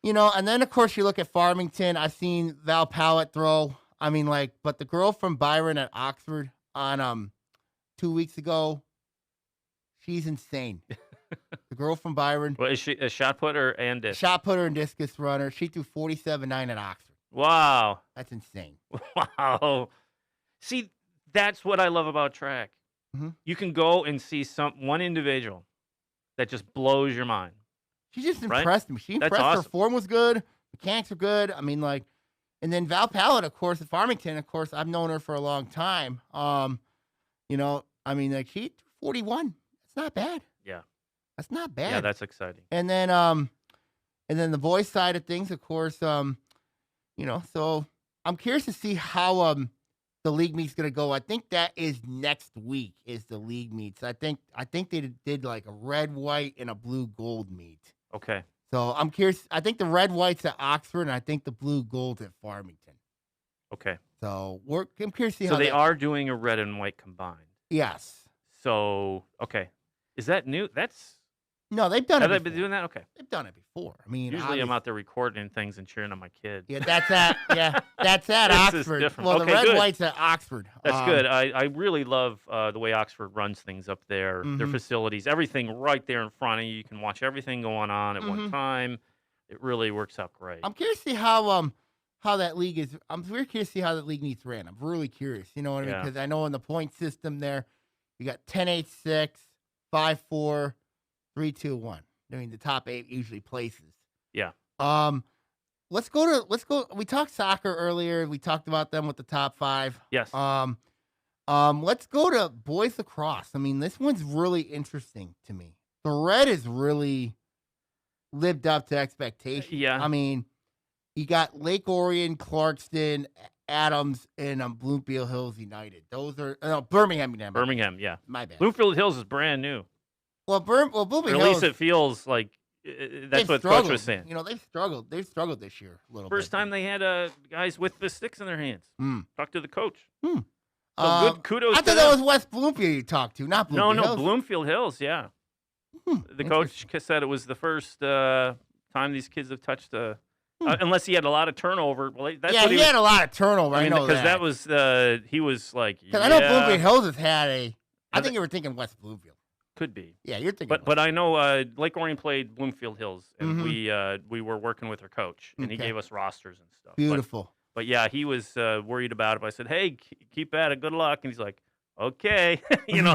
And then, of course, you look at Farmington. I've seen Val Powlett throw. I mean, but the girl from Byron at Oxford on 2 weeks ago, she's insane. The girl from Byron. Well, is she a shot putter and disc? Shot putter and discus runner. She threw 47.9 at Oxford. Wow. That's insane. Wow. See, that's what I love about track. Mm-hmm. You can go and see one individual that just blows your mind. She just impressed me. She impressed. Awesome. Her form was good. Mechanics were good. I mean, like, and then Val Pallet, of course, at Farmington, of course, I've known her for a long time. You know, I mean, like, she 41. That's not bad. Yeah. That's not bad. Yeah, that's exciting. And then the boys side of things, of course, you know, so I'm curious to see how the league meet's gonna go. I think that is next week is the league meets. I think they did like a red, white, and a blue gold meet. Okay. So I'm curious. I think the red, white's at Oxford, and I think the blue gold's at Farmington. Okay. So I'm curious to see how they are doing a red and white combined. Yes. So okay, is that new? No, they've done it. Have they before. been doing that? Okay. They've done it before. I mean, usually I'm out there recording things and cheering on my kid. Yeah, that's at Oxford. Well, okay, the red good. white's at Oxford. That's good. I really love the way Oxford runs things up there. Their facilities, everything right there in front of you. You can watch everything going on at one time. It really works out great. I'm curious to see how that league is. I'm very curious to see how that league needs ran. I'm really curious. You know what I mean? Because I know in the point system there, you got 10-8-6, 5-4, 3-2-1. I mean, the top 8 usually places. Yeah. Let's go. We talked soccer earlier. We talked about them with the top 5. Yes. Let's go to boys lacrosse. I mean, this one's really interesting to me. The red has really lived up to expectations. Yeah. I mean, you got Lake Orion, Clarkston, Adams, and Bloomfield Hills United. Those are Birmingham United. Birmingham, yeah. My bad. Bloomfield Hills is brand new. Well, Bloomfield or at Hills. least it feels like that's what Coach was saying. You know, they've struggled. They've struggled this year a little First bit. time they had guys with the sticks in their hands. Talk to the coach. So good kudos. I thought that was West Bloomfield you talked to, not Bloomfield Hills. No, Bloomfield Hills, yeah. The coach said it was the first time these kids have touched unless he had a lot of turnover. Well, that's he had a lot of turnover. I know because that was he was like. Because I know Bloomfield Hills has had I think you were thinking West Bloomfield. Could be. Yeah, you're thinking. But I know Lake Orion played Bloomfield Hills, and we were working with our coach, and he gave us rosters and stuff. Beautiful. But yeah, he was worried about it. But I said, "Hey, keep at it. Good luck." And he's like, "Okay,"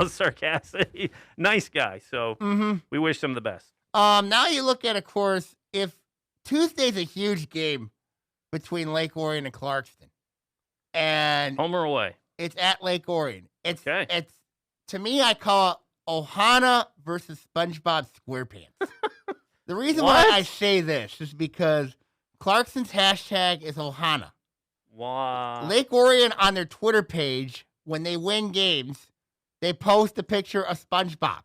sarcastic, nice guy. So we wish him the best. Now you look at, of course, if Tuesday's a huge game between Lake Orion and Clarkston, and home or away, it's at Lake Orion. It's okay. To me, I call it Ohana versus SpongeBob SquarePants. The reason why I say this is because Clarkston's hashtag is Ohana. Wow. Lake Orion on their Twitter page, when they win games, they post a picture of SpongeBob.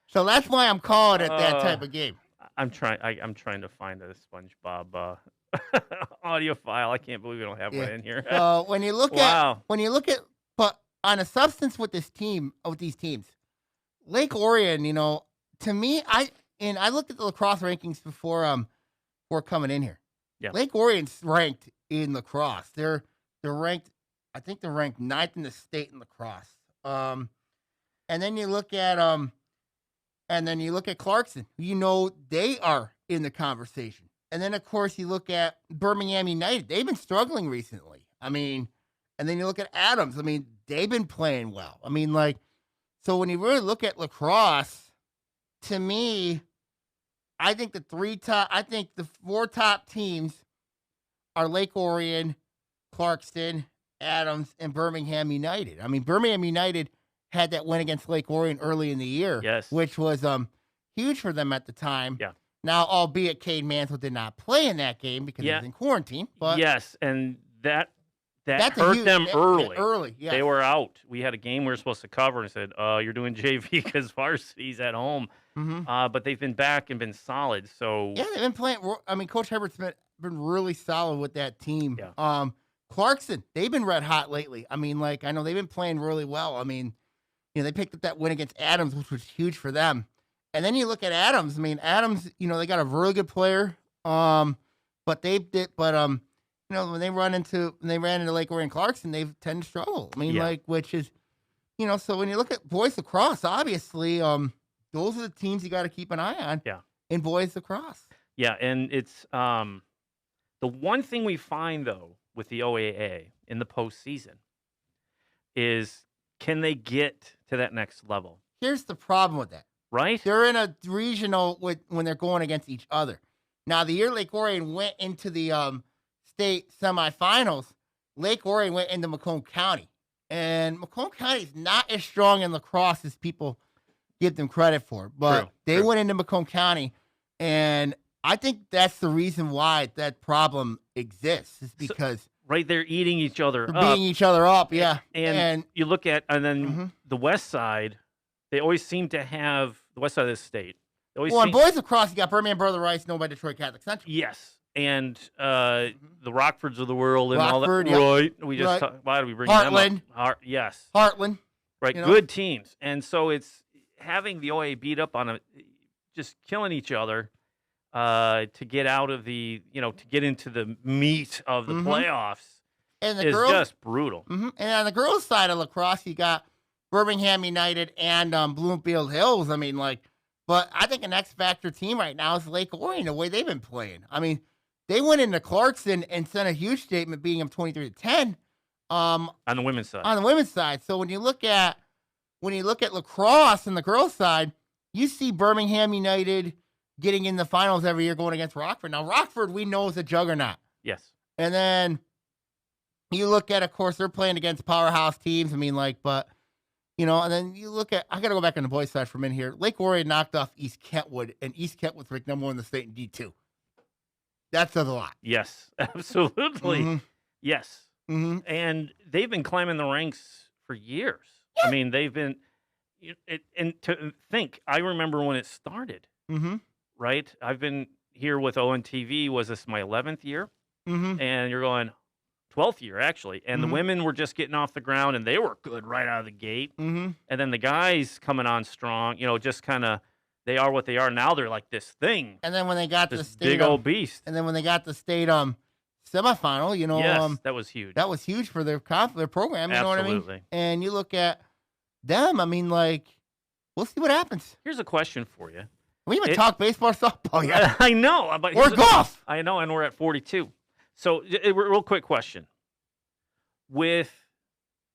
So that's why I'm calling it that type of game. I'm trying to find a SpongeBob audio file. I can't believe we don't have one in here. So when you look but on a substance with these teams, Lake Orion, to me, I looked at the lacrosse rankings before coming in here. Yeah. Lake Orion's ranked in lacrosse. They're ranked. I think they're ranked 9th in the state in lacrosse. And then you look at Clarkston. They are in the conversation. And then of course you look at Birmingham United. They've been struggling recently. I mean, and then you look at Adams. I mean, they've been playing well. I mean, so when you really look at lacrosse, to me, I think the 4 top teams are Lake Orion, Clarkston, Adams, and Birmingham United. I mean, Birmingham United had that win against Lake Orion early in the year, yes, which was huge for them at the time. Yeah. Now, albeit Cade Mansell did not play in that game because he was in quarantine. But yes, and that hurt them early. Early, yeah. They were out. We had a game we were supposed to cover and said, you're doing JV because varsity's at home. But they've been back and been solid. So yeah, they've been playing. I mean, Coach Herbert's been really solid with that team. Yeah. Clarkston, they've been red hot lately. I mean, I know they've been playing really well. I mean, they picked up that win against Adams, which was huge for them. And then you look at Adams. I mean, Adams, they got a really good player. When they ran into Lake Orion Clarkston, they tend to struggle. I mean, which is, so when you look at boys lacrosse, obviously, those are the teams you got to keep an eye on. Yeah. In boys lacrosse. Yeah, and it's the one thing we find though with the OAA in the postseason is can they get to that next level? Here's the problem with that. Right? They're in a regional when they're going against each other. Now, the year Lake Orion went into the state semifinals, Lake Orion went into Macomb County. And Macomb County is not as strong in lacrosse as people give them credit for. But they went into Macomb County, and I think that's the reason why that problem exists is because they're eating each other up. Beating each other up, yeah. And you look at, and then the west side, they always seem to have, the west side of the state. In boys lacrosse, you got Birmingham Brother Rice, known by Detroit Catholic Central. Yes. And the Rockfords of the world and Rockford, all that. Yep. Right. We just why do we bring Heartland. them up? Yes. Heartland. Right. Good teams. And so it's having the OA beat up on just killing each other to get out of the, to get into the meat of the playoffs and the is girls, just brutal. And on the girls' side of lacrosse, you got Birmingham United and Bloomfield Hills. I mean, but I think an X Factor team right now is Lake Orion, the way they've been playing. I mean, they went into Clarkson and sent a huge statement, beating them 23-10. On the women's side. On the women's side. So when you look at lacrosse on the girls' side, you see Birmingham United getting in the finals every year going against Rockford. Now, Rockford, we know, is a juggernaut. Yes. And then you look at, of course, they're playing against powerhouse teams. I mean, and then you look at, I got to go back on the boys' side for a minute here. Lake Orion knocked off East Kentwood, and East Kentwood's ranked number 1 in the state in D2. That says a lot. Yes, absolutely. Yes. And they've been climbing the ranks for years. Yeah. I mean, they've been, and to think, I remember when it started, right? I've been here with ONTV, was this my 11th year? And you're going, 12th year, actually. And the women were just getting off the ground, and they were good right out of the gate. And then the guys coming on strong, just kind of, they are what they are. Now they're like this thing. And then when they got the state big old beast. And then when they got the state semifinal, yes, that was huge. That was huge for their program, you know what I mean? Absolutely. And you look at them, I mean, we'll see what happens. Here's a question for you. We even talk baseball, softball, yeah. I know. But or golf. I know, and we're at 42. So, real quick question. With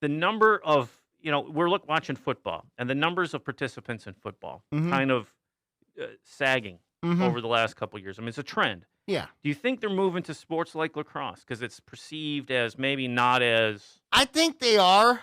the number of, we're watching football, and the numbers of participants in football kind of sagging over the last couple of years. I mean, it's a trend. Yeah. Do you think they're moving to sports like lacrosse because it's perceived as maybe not as? I think they are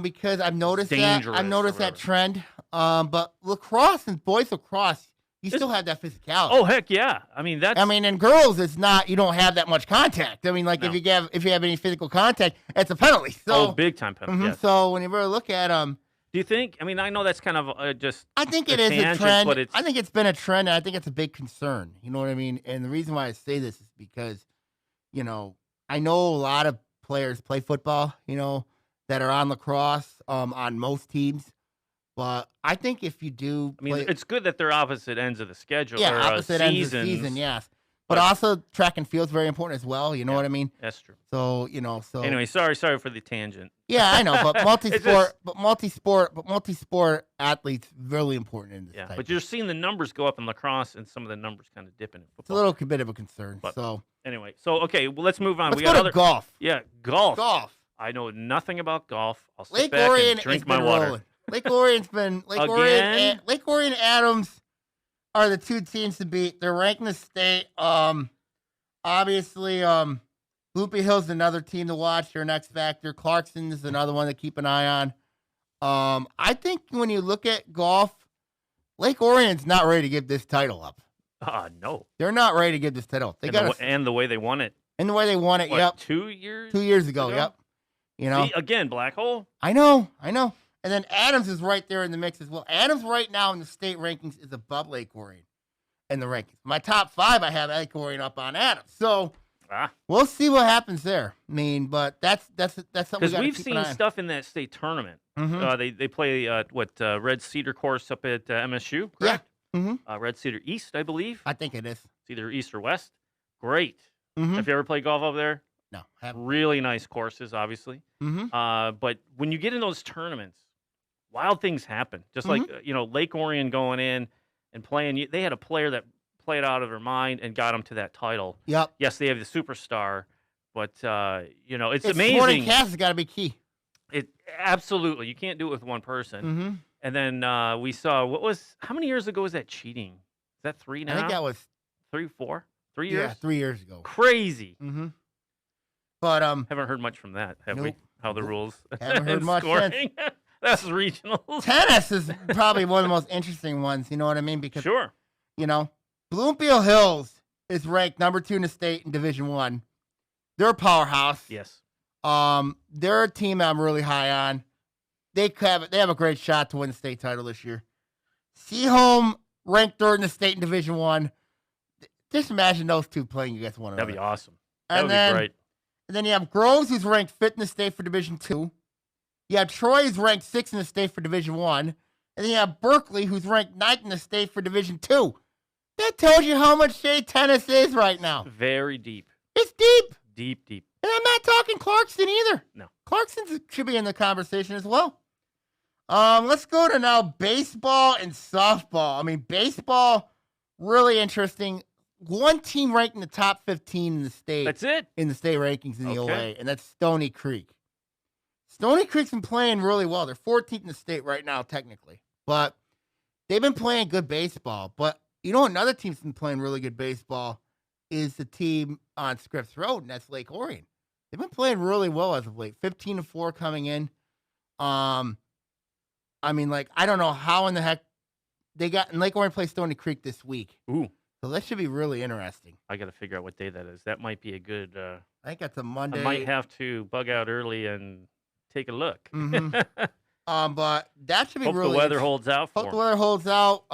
because I've noticed that. I've noticed that trend. But lacrosse and boys lacrosse, you still have that physicality. Oh, heck yeah. I mean, in girls, it's not, you don't have that much contact. I mean, if you have any physical contact, it's a penalty. So, big time penalty. Yes. So when you really look at them. Do you think, I know that's kind of just. I think it is a trend. But I think it's been a trend, and I think it's a big concern. You know what I mean? And the reason why I say this is because, I know a lot of players play football, that are on lacrosse, on most teams. But I think if you do, it's good that they're opposite ends of the schedule. Yeah, opposite ends of the season. Yes, but also track and field is very important as well. You know what I mean? That's true. So anyway, sorry for the tangent. Yeah, I know, but multi-sport athletes really important in this. Yeah, but you're seeing the numbers go up in lacrosse, and some of the numbers kind of dipping in football. It's a little bit of a concern. But so anyway, okay, well, let's move on. Let's go to golf. Yeah, golf. Golf. I know nothing about golf. I'll sit Lake back Orion and drink my water. Rolling. Lake Orion's been Orion and Adams are the two teams to beat. They're ranked in the state. Obviously, Loopy Hill's another team to watch. They're an X Factor. Clarkson is another one to keep an eye on. I think when you look at golf, Lake Orion's not ready to give this title up. No. They're not ready to give this title up. And the way they won it. And the way they won it, yep. 2 years? 2 years ago, yep. See, again, black hole. I know. And then Adams is right there in the mix as well. Adams right now in the state rankings is above Lake Orion in the rankings. My top 5, I have Lake Orion up on Adams. So we'll see what happens there. But that's something because we've seen stuff in that state tournament. They play Red Cedar course up at MSU, correct? Yeah. Red Cedar East, I believe. I think it is. It's either East or West. Great. Have you ever played golf over there? No, haven't. Really nice courses, obviously. But when you get in those tournaments, wild things happen. Just like, Lake Orion going in and playing. They had a player that played out of her mind and got them to that title. Yep. Yes, they have the superstar, but, it's Its amazing. Supporting cast has got to be key. Absolutely. You can't do it with one person. Mm-hmm. And then we saw, how many years ago was that cheating? Is that 3 now? I think that was 3, 4? 3 years? Yeah, 3 years ago. Crazy. Mm-hmm. But haven't heard much from that, have we? How the rules? Haven't heard much since. That's regionals. Tennis is probably one of the most interesting ones. You know what I mean? Because sure. Bloomfield Hills is ranked number 2 in the state in Division I. They're a powerhouse. Yes. They're a team I'm really high on. They have a great shot to win the state title this year. Seaholm ranked 3rd in the state in Division I. Just imagine those two playing against one another. That'd be awesome. That'd be great. And then you have Groves, who's ranked 5th in the state for Division II. You have Troy, who's ranked 6th in the state for Division I. And then you have Berkeley, who's ranked 9th in the state for Division II. That tells you how much state tennis is right now. Very deep. It's deep. Deep. And I'm not talking Clarkston either. No. Clarkston should be in the conversation as well. Let's go to now baseball and softball. I mean, baseball, really interesting. One team ranked in the top 15 in the state. That's it? In the state rankings in the OA, and that's Stony Creek. Stony Creek's been playing really well. They're 14th in the state right now, technically. But they've been playing good baseball. But another team's been playing really good baseball is the team on Scripps Road, and that's Lake Orion. They've been playing really well as of late. 15-4 coming in. I don't know how in the heck they got, and Lake Orion plays Stony Creek this week. Ooh. So that should be really interesting. I got to figure out what day that is. That might be a good. I think that's a Monday. I might have to bug out early and take a look. Mm-hmm. But that should be really. Hope the weather holds out for Hope the weather holds out.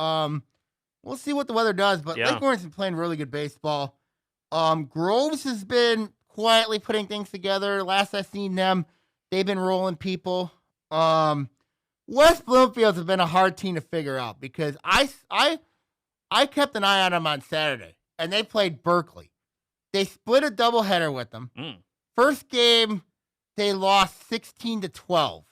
We'll see what the weather does. But yeah. Lake Orion's been playing really good baseball. Groves has been quietly putting things together. Last I seen them, they've been rolling people. West Bloomfield has been a hard team to figure out because I kept an eye on them on Saturday, and they played Berkeley. They split a doubleheader with them. First game, they lost 16-12.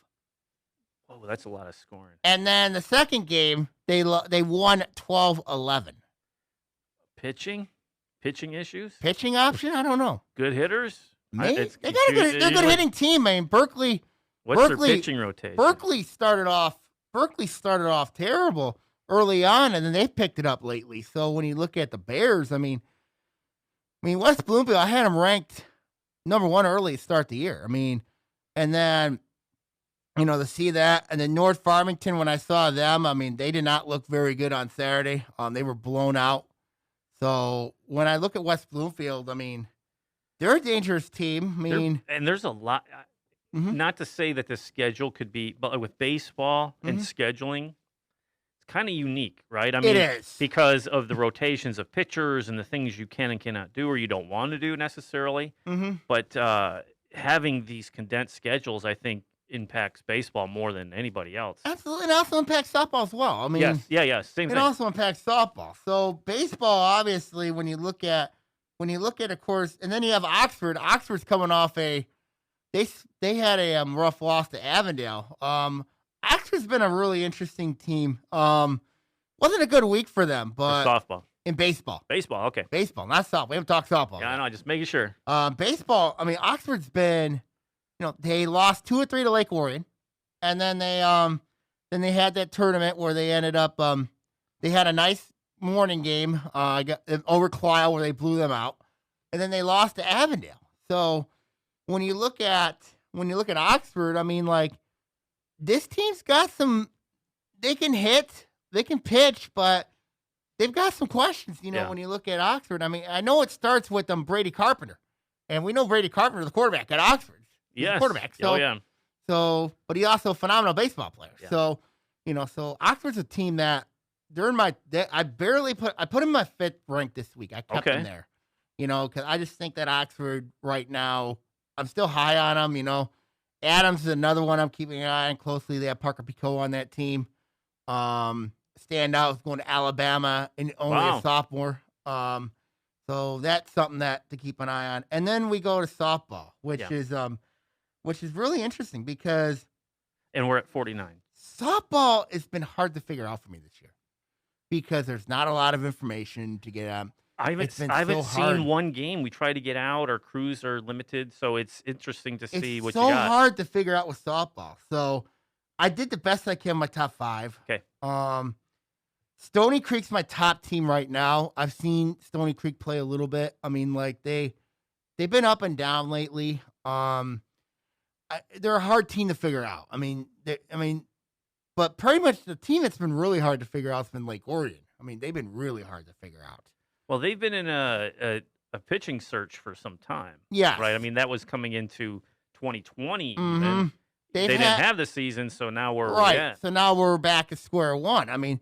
Oh, that's a lot of scoring. And then the second game, they won 12-11. Pitching issues? Pitching option? I don't know. Good hitters? They're a good hitting team. I mean, Berkeley. What's their pitching rotation? Berkeley started off terrible early on, and then they've picked it up lately. So when you look at the Bears, I mean, West Bloomfield, I had them ranked number 1 early to start the year. I mean, and then, to see that, and then North Farmington, when I saw them, I mean, they did not look very good on Saturday. They were blown out. So when I look at West Bloomfield, I mean, they're a dangerous team. I mean, and there's a lot. Not to say that the schedule could be, but with baseball and scheduling, it's kind of unique, right? I mean, it is because of the rotations of pitchers and the things you can and cannot do, or you don't want to do necessarily. But having these condensed schedules, I think, impacts baseball more than anybody else. Absolutely, and also impacts softball as well. I mean, yes, same thing. It also impacts softball. So baseball, obviously, when you look at, of course, and then you have Oxford. Oxford's coming off they had a rough loss to Avondale. Oxford's been a really interesting team. Wasn't a good week for them, but softball. In baseball. Baseball, okay. Baseball, not softball. We haven't talked softball. Yeah, I know, just making sure. Baseball, I mean, Oxford's been, they lost 2 or 3 to Lake Orion, and then they had that tournament where they ended up, they had a nice morning game, over Clio where they blew them out, and then they lost to Avondale. So when you look at Oxford, I mean, like, this team's got they can hit, they can pitch, but they've got some questions, when you look at Oxford. I mean, I know it starts with Brady Carpenter, and we know Brady Carpenter, the quarterback at Oxford. Yes. Quarterback. So, but he's also a phenomenal baseball player. Yeah. So Oxford's a team that I put him in my 5th rank this week. I kept him there, because I just think that Oxford right now, I'm still high on them. Adams is another one I'm keeping an eye on closely. They have Parker Picot on that team. Standout is going to Alabama and only a sophomore. So that's something to keep an eye on. And then we go to softball, which is really interesting because. And we're at 49. softball has been hard to figure out for me this year because there's not a lot of information to get out. I haven't seen one game. We try to get out. Our crews are limited, so it's interesting to see what you got. It's so hard to figure out with softball. So I did the best I can in my top 5. Okay. Stony Creek's my top team right now. I've seen Stony Creek play a little bit. I mean, like they've been up and down lately. They're a hard team to figure out. But pretty much the team that's been really hard to figure out has been Lake Orion. I mean, they've been really hard to figure out. Well, they've been in a pitching search for some time. Yeah. Right? I mean, that was coming into 2020 Mm-hmm. even. They didn't have the season, so now we're right. So now we're back at square one. I mean,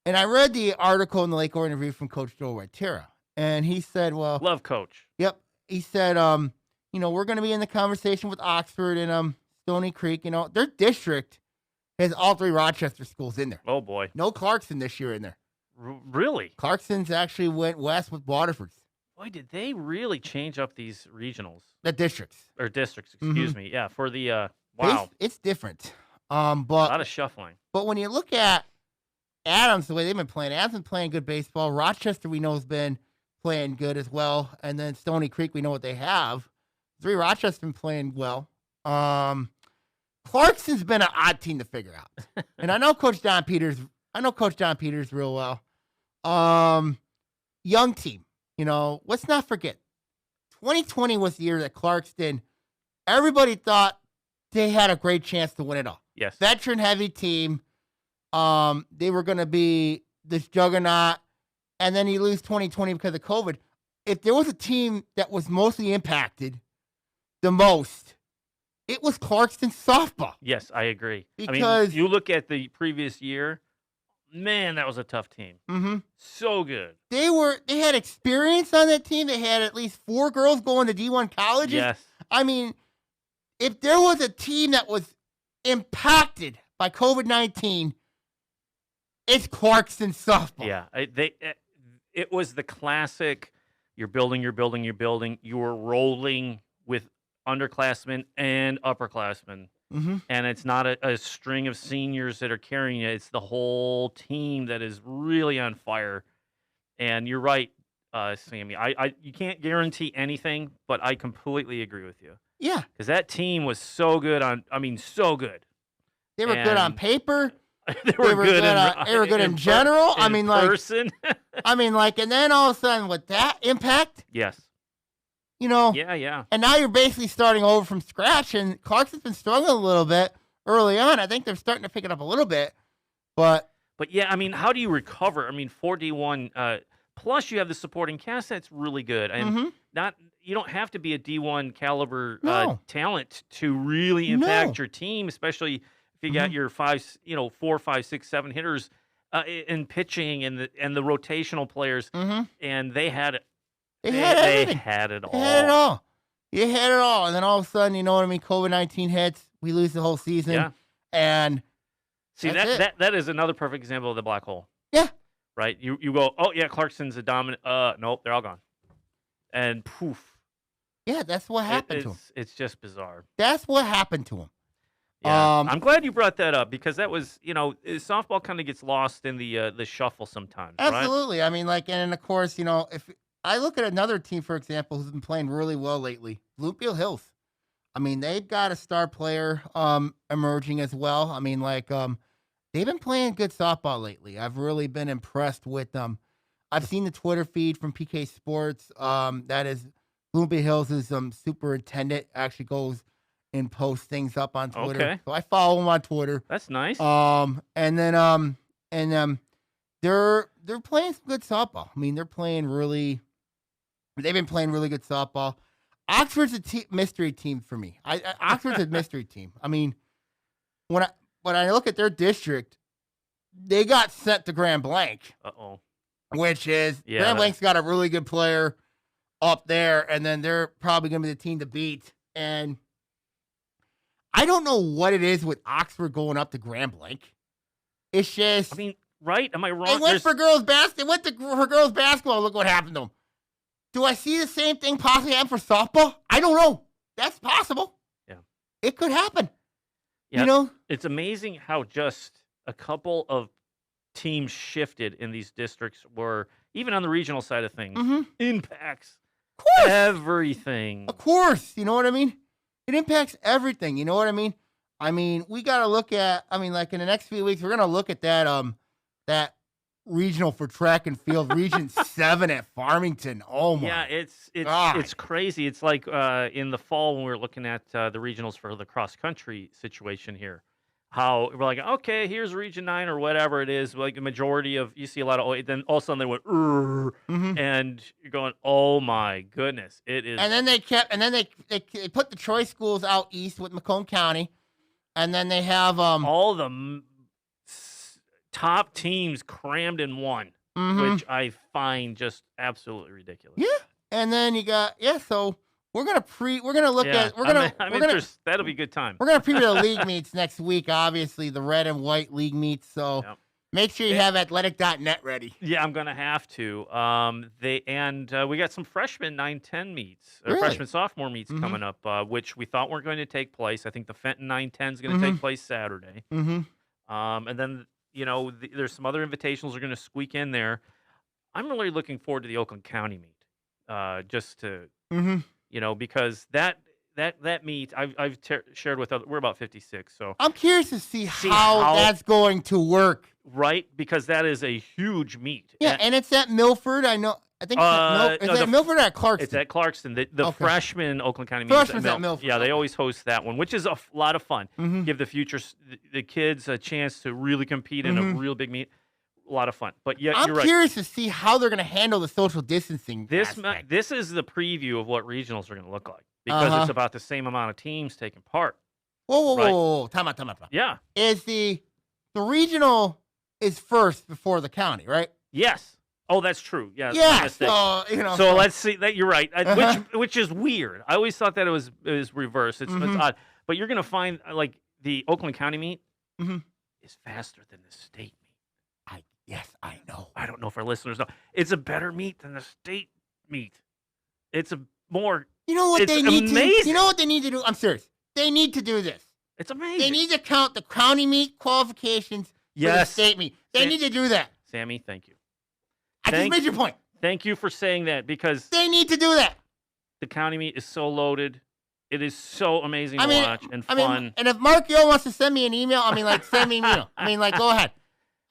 and I read the article in the Lake Orion Review from Coach Joel Whitera, and he said, well... Love Coach. Yep. He said, we're going to be in the conversation with Oxford and Stony Creek. Their district has all 3 Rochester schools in there. Oh, boy. No Clarkson this year in there. Really? Clarkson's actually went west with Waterford's. Boy, did they really change up these regionals. The districts. Or districts, excuse me. Yeah, for the, wow. It's different. But a lot of shuffling. But when you look at Adams, the way they've been playing, Adams been playing good baseball. Rochester, we know, has been playing good as well. And then Stony Creek, we know what they have. 3 Rochester been playing well. Clarkson's been an odd team to figure out. And I know Coach John Peters real well. Young team. Let's not forget. 2020 was the year that Clarkston, everybody thought they had a great chance to win it all. Yes. Veteran heavy team. They were going to be this juggernaut. And then you lose 2020 because of COVID. If there was a team that was mostly impacted the most, it was Clarkston softball. Yes, I agree. Because you look at the previous year, man, that was a tough team. Mm-hmm. So good. They had experience on that team. They had at least 4 girls going to D1 colleges. Yes. I mean, if there was a team that was impacted by COVID-19, it's Clarkston softball. Yeah, it was the classic. You're building. You're rolling with underclassmen and upperclassmen. Mm-hmm. And it's not a string of seniors that are carrying it. It's the whole team that is really on fire. And you're right, Sammy. You can't guarantee anything, but I completely agree with you. Yeah. Because that team was so good so good. They were good on paper. They were good in general. In person. And then all of a sudden with that impact. Yes. Yeah. And now you're basically starting over from scratch, and Clarkson's been struggling a little bit early on. I think they're starting to pick it up a little bit, but yeah, how do you recover? 4D1 plus you have the supporting cast that's really good, and you don't have to be a D1 caliber talent to really impact your team, especially if you got your 4, 5, 6, 7 hitters in pitching and the rotational players, and they had it. They had everything. They had it all. You had it all. And then all of a sudden, COVID-19 hits. We lose the whole season. Yeah. And see, that is another perfect example of the black hole. Yeah. Right? You go, oh, yeah, Clarkson's a dominant. Nope, they're all gone. And poof. Yeah, that's what happened to him. It's just bizarre. That's what happened to him. Yeah. I'm glad you brought that up because that was, softball kind of gets lost in the shuffle sometimes. Absolutely. Right? And of course, if I look at another team, for example, who's been playing really well lately, Bloomfield Hills. They've got a star player emerging as well. They've been playing good softball lately. I've really been impressed with them. I've seen the Twitter feed from PK Sports. That is Bloomfield Hills' superintendent actually goes and posts things up on Twitter. Okay. So I follow him on Twitter. That's nice. They're playing some good softball. They've been playing really good softball. Oxford's a mystery team for me. Oxford's a mystery team. When I look at their district, they got sent to Grand Blanc. Uh-oh. Which is, Grand Blanc's got a really good player up there, and then they're probably going to be the team to beat. And I don't know what it is with Oxford going up to Grand Blanc. It's just... right? Am I wrong? They went for girls' basketball. Look what happened to them. Do I see the same thing possibly happen for softball? I don't know. That's possible. Yeah. It could happen. Yeah, it's amazing how just a couple of teams shifted in these districts were, even on the regional side of things, impacts everything. Of course. You know what I mean? It impacts everything. You know what I mean? I mean, we got to look at, like in the next few weeks, we're going to look at that regional for track and field, Region 7 at Farmington. Oh, my. Yeah, it's crazy. It's like in the fall when we were looking at the regionals for the cross-country situation here. How we're like, okay, here's Region 9 or whatever it is. Like the majority of, you see a lot of, then all of a sudden they went, and you're going, oh my goodness, it is. And then they put the choice schools out east with Macomb County, and then they have all the top teams crammed in one, which I find just absolutely ridiculous. Yeah, and then you got so. We're gonna look at that'll be a good time. We're gonna preview the league meets next week. Obviously, the red and white league meets. So make sure you have athletic.net ready. Yeah, I'm gonna have to. We got some freshman 9-10 meets, freshman sophomore meets coming up, which we thought weren't going to take place. I think the Fenton 9-10 is going to take place Saturday. And then there's some other invitationals are going to squeak in there. I'm really looking forward to the Oakland County meet, just to. Because that meet I've shared with other, we're about 56, so I'm curious to see how that's going to work. Right, because that is a huge meet. Yeah, and it's at Milford. I know. I think it's at Milford or at Clarkston? It's at Clarkston. The freshman Oakland County meet is at Milford. Yeah, they always host that one, which is a lot of fun. Give the kids a chance to really compete in a real big meet. A lot of fun, but yeah, you're right. I'm curious to see how they're going to handle the social distancing. This is the preview of what regionals are going to look like, because it's about the same amount of teams taking part. Whoa. Time out. Yeah. Is the regional is first before the county, right? Yes. Oh, that's true. Yeah. Yeah. So let's see that you're right. Which is weird. I always thought that it was reversed. It's odd, but you're going to find like the Oakland County meet is faster than the state meet. Yes, I know. I don't know if our listeners know. It's a better meet than the state meet. It's a more. You know what they need to? You know what they need to do? I'm serious. They need to do this. It's amazing. They need to count the county meet qualifications for the state meet. They need to do that. Sammy, thank you. I just made your point. Thank you for saying that, because they need to do that. The county meet is so loaded. It is so amazing to watch and fun. And if Mark Yo wants to send me an email, send me an email. Go ahead.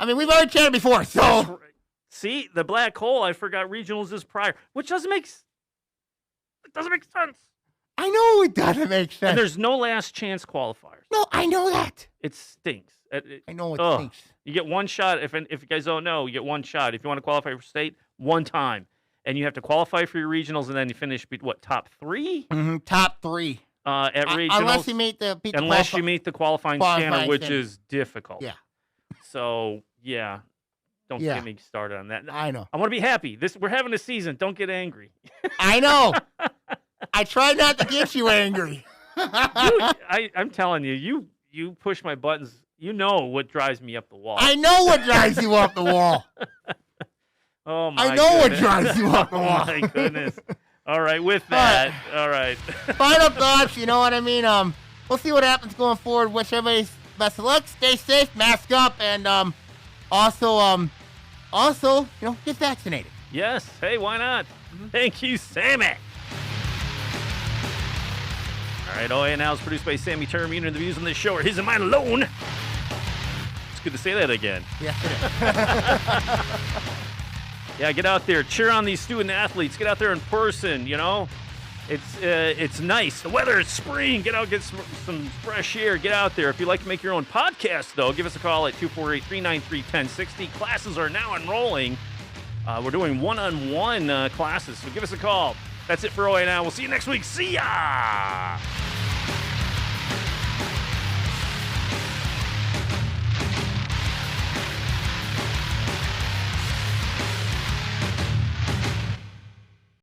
We've already chatted before, so. See, the black hole, I forgot regionals is prior, which doesn't make sense. I know it doesn't make sense. And there's no last chance qualifiers. No, I know that. It stinks. I know it stinks. You get one shot. If you guys don't know, you get one shot. If you want to qualify for state, one time. And you have to qualify for your regionals, and then you finish, top 3? Top 3. At regionals. Unless you meet the qualifying standard, which is difficult. Yeah. So, yeah. Don't get me started on that. I know. I want to be happy. We're having a season. Don't get angry. I know. I try not to get you angry. I'm telling you, you push my buttons. You know what drives me up the wall. I know what drives you up the wall. Oh my! I know what drives you up the wall. Oh my goodness! All right, with that, all right. Final thoughts. You know what I mean? We'll see what happens going forward. Wish everybody best of luck. Stay safe. Mask up, and also, get vaccinated. Yes. Hey, why not? Thank you, Sammy. All right, OAA Now is produced by Sammy Termine, and the views on this show are his and mine alone. It's good to say that again. Yes, it is. Yeah, get out there, cheer on these student athletes. Get out there in person. It's nice. The weather is spring. Get out, get some fresh air. Get out there. If you'd like to make your own podcast, though, give us a call at 248-393-1060. Classes are now enrolling. We're doing one-on-one classes, so give us a call. That's it for OAA Now. We'll see you next week. See ya!